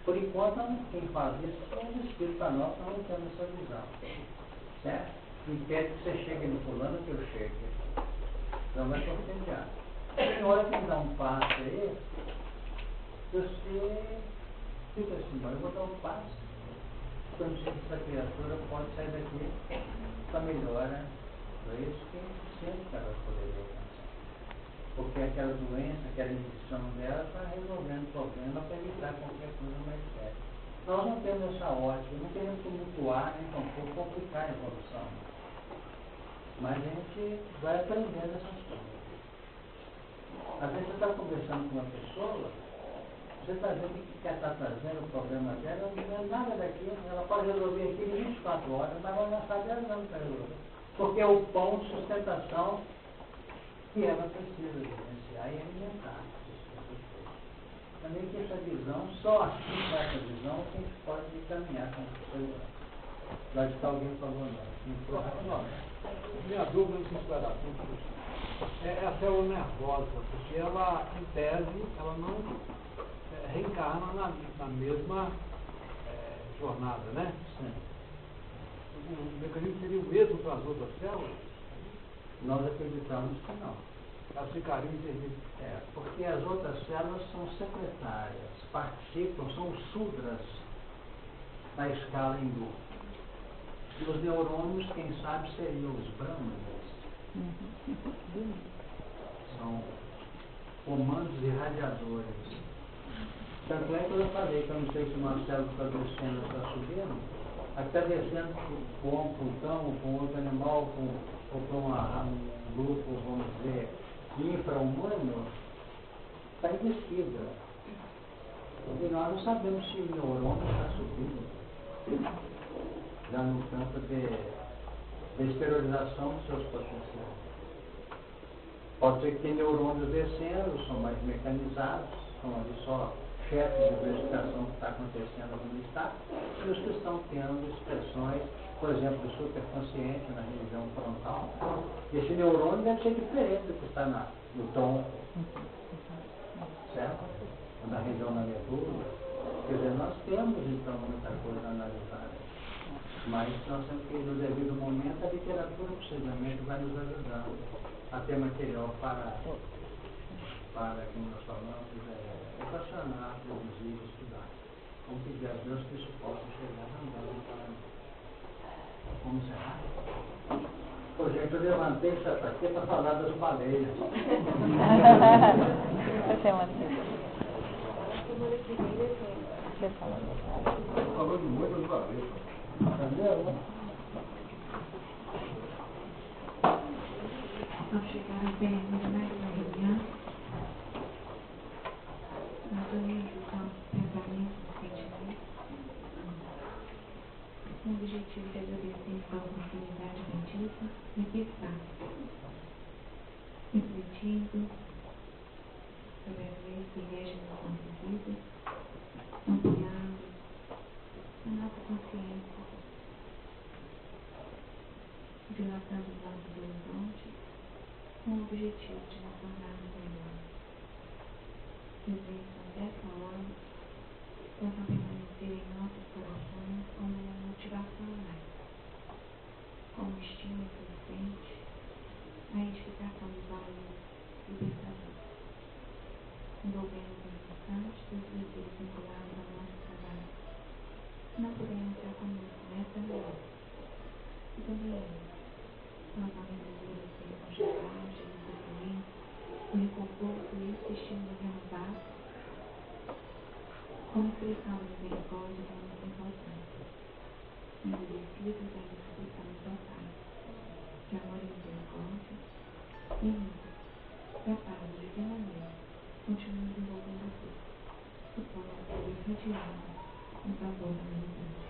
Por enquanto, quem faz isso são os espíritos para nós, não temos essa visão. Certo? Impede que você chegue no fulano que eu chegue. Então vai subsidiar. Tem hora que dá um passo aí, você fica assim, mas eu vou dar um passo. Quando você diz que a criatura pode sair daqui para melhora. É isso que sempre que ela poderia alcançar. Porque aquela doença, aquela infecção dela está resolvendo o problema para evitar qualquer coisa mais séria. Nós não temos essa ótica, não queremos tumultuar, nem tampouco complicar a evolução. Mas a gente vai aprendendo essas coisas. Às vezes você está conversando com uma pessoa, você está vendo que ela está trazendo o problema dela, não é nada daquilo, ela pode resolver aquilo em 24 horas, mas vai gastar 10 anos para resolver. Porque é o pão de sustentação que ela precisa vivenciar e alimentar. Também que essa visão, só assim com essa visão, que a gente pode caminhar com a pessoa. Vai estar alguém falando, não. Minha dúvida, não sei se vai dar tudo, é a célula nervosa, porque ela, em tese, ela não reencarna na mesma jornada, né? Sim. O mecanismo seria o mesmo para as outras células? Nós acreditamos que não. Elas ficariam em serviço. Porque as outras células são secretárias, participam, são sudras na escala hindu. E os neurônios, quem sabe, seriam os brahmanas. São comandos irradiadores. Tanto é que eu falei que eu não sei se uma célula está descendo ou está subindo, está descendo com um cão, ou com outro animal, ou com um grupo, vamos dizer, infra-humano, está enriquecida. E nós não sabemos se o neurônio está subindo já no campo de esterilização dos seus potenciais. Pode ser que tem neurônios descendo, são mais mecanizados, são ali só chefes de verificação que está acontecendo no estado, e os que estão tendo expressões, por exemplo, do superconsciente na região frontal. Esse neurônio deve ser diferente do que está no tronco, certo? Na região da medula. Quer dizer, nós temos então muita coisa a analisar, mas nós temos que, no devido momento, a literatura precisamente vai nos ajudar a ter material para como nós falamos, equacionar, produzir, estudar. Vamos pedir a Deus que isso possa chegar andando para nós. Vamos encerrar? Pô, gente, eu levantei isso aqui para falar das baleias. Falou de muitas baleias. Entendeu? Ao chegar ao término da reunião, nós unimos os nossos pensamentos e sentimentos com o objetivo de agradecer pela oportunidade bendita e pensar, refletindo sobre as leis que regem nossas vidas, ampliando a nossa consciência, dilatando os nossos horizontes, com o objetivo de nos tornarmos melhores. Bênçãos dessa hora possam permanecer em nossos corações como uma motivação a mais, como estímulo crescente à edificação dos valores libertadores, envolvendo os instantes dos deveres vinculados ao nosso trabalho. Não podemos estar conosco nessa manhã. E também nós vamos endurecer com chegagem, compromisso, o reconforto e esse estímulo renovado, como expressão da misericórdia da nossa importância, endurecidos da instituição total, de amor e misericórdia, e unidos, da paz divinamente, continua desenvolvendo a vida, supondo a ser irradiada em favor da humanidade.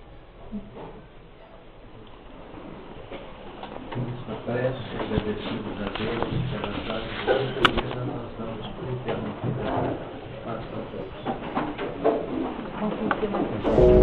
Prece, agradecidos a Deus pelas dádivas recebidas, nós damos por eterno cuidado. Faça a todos.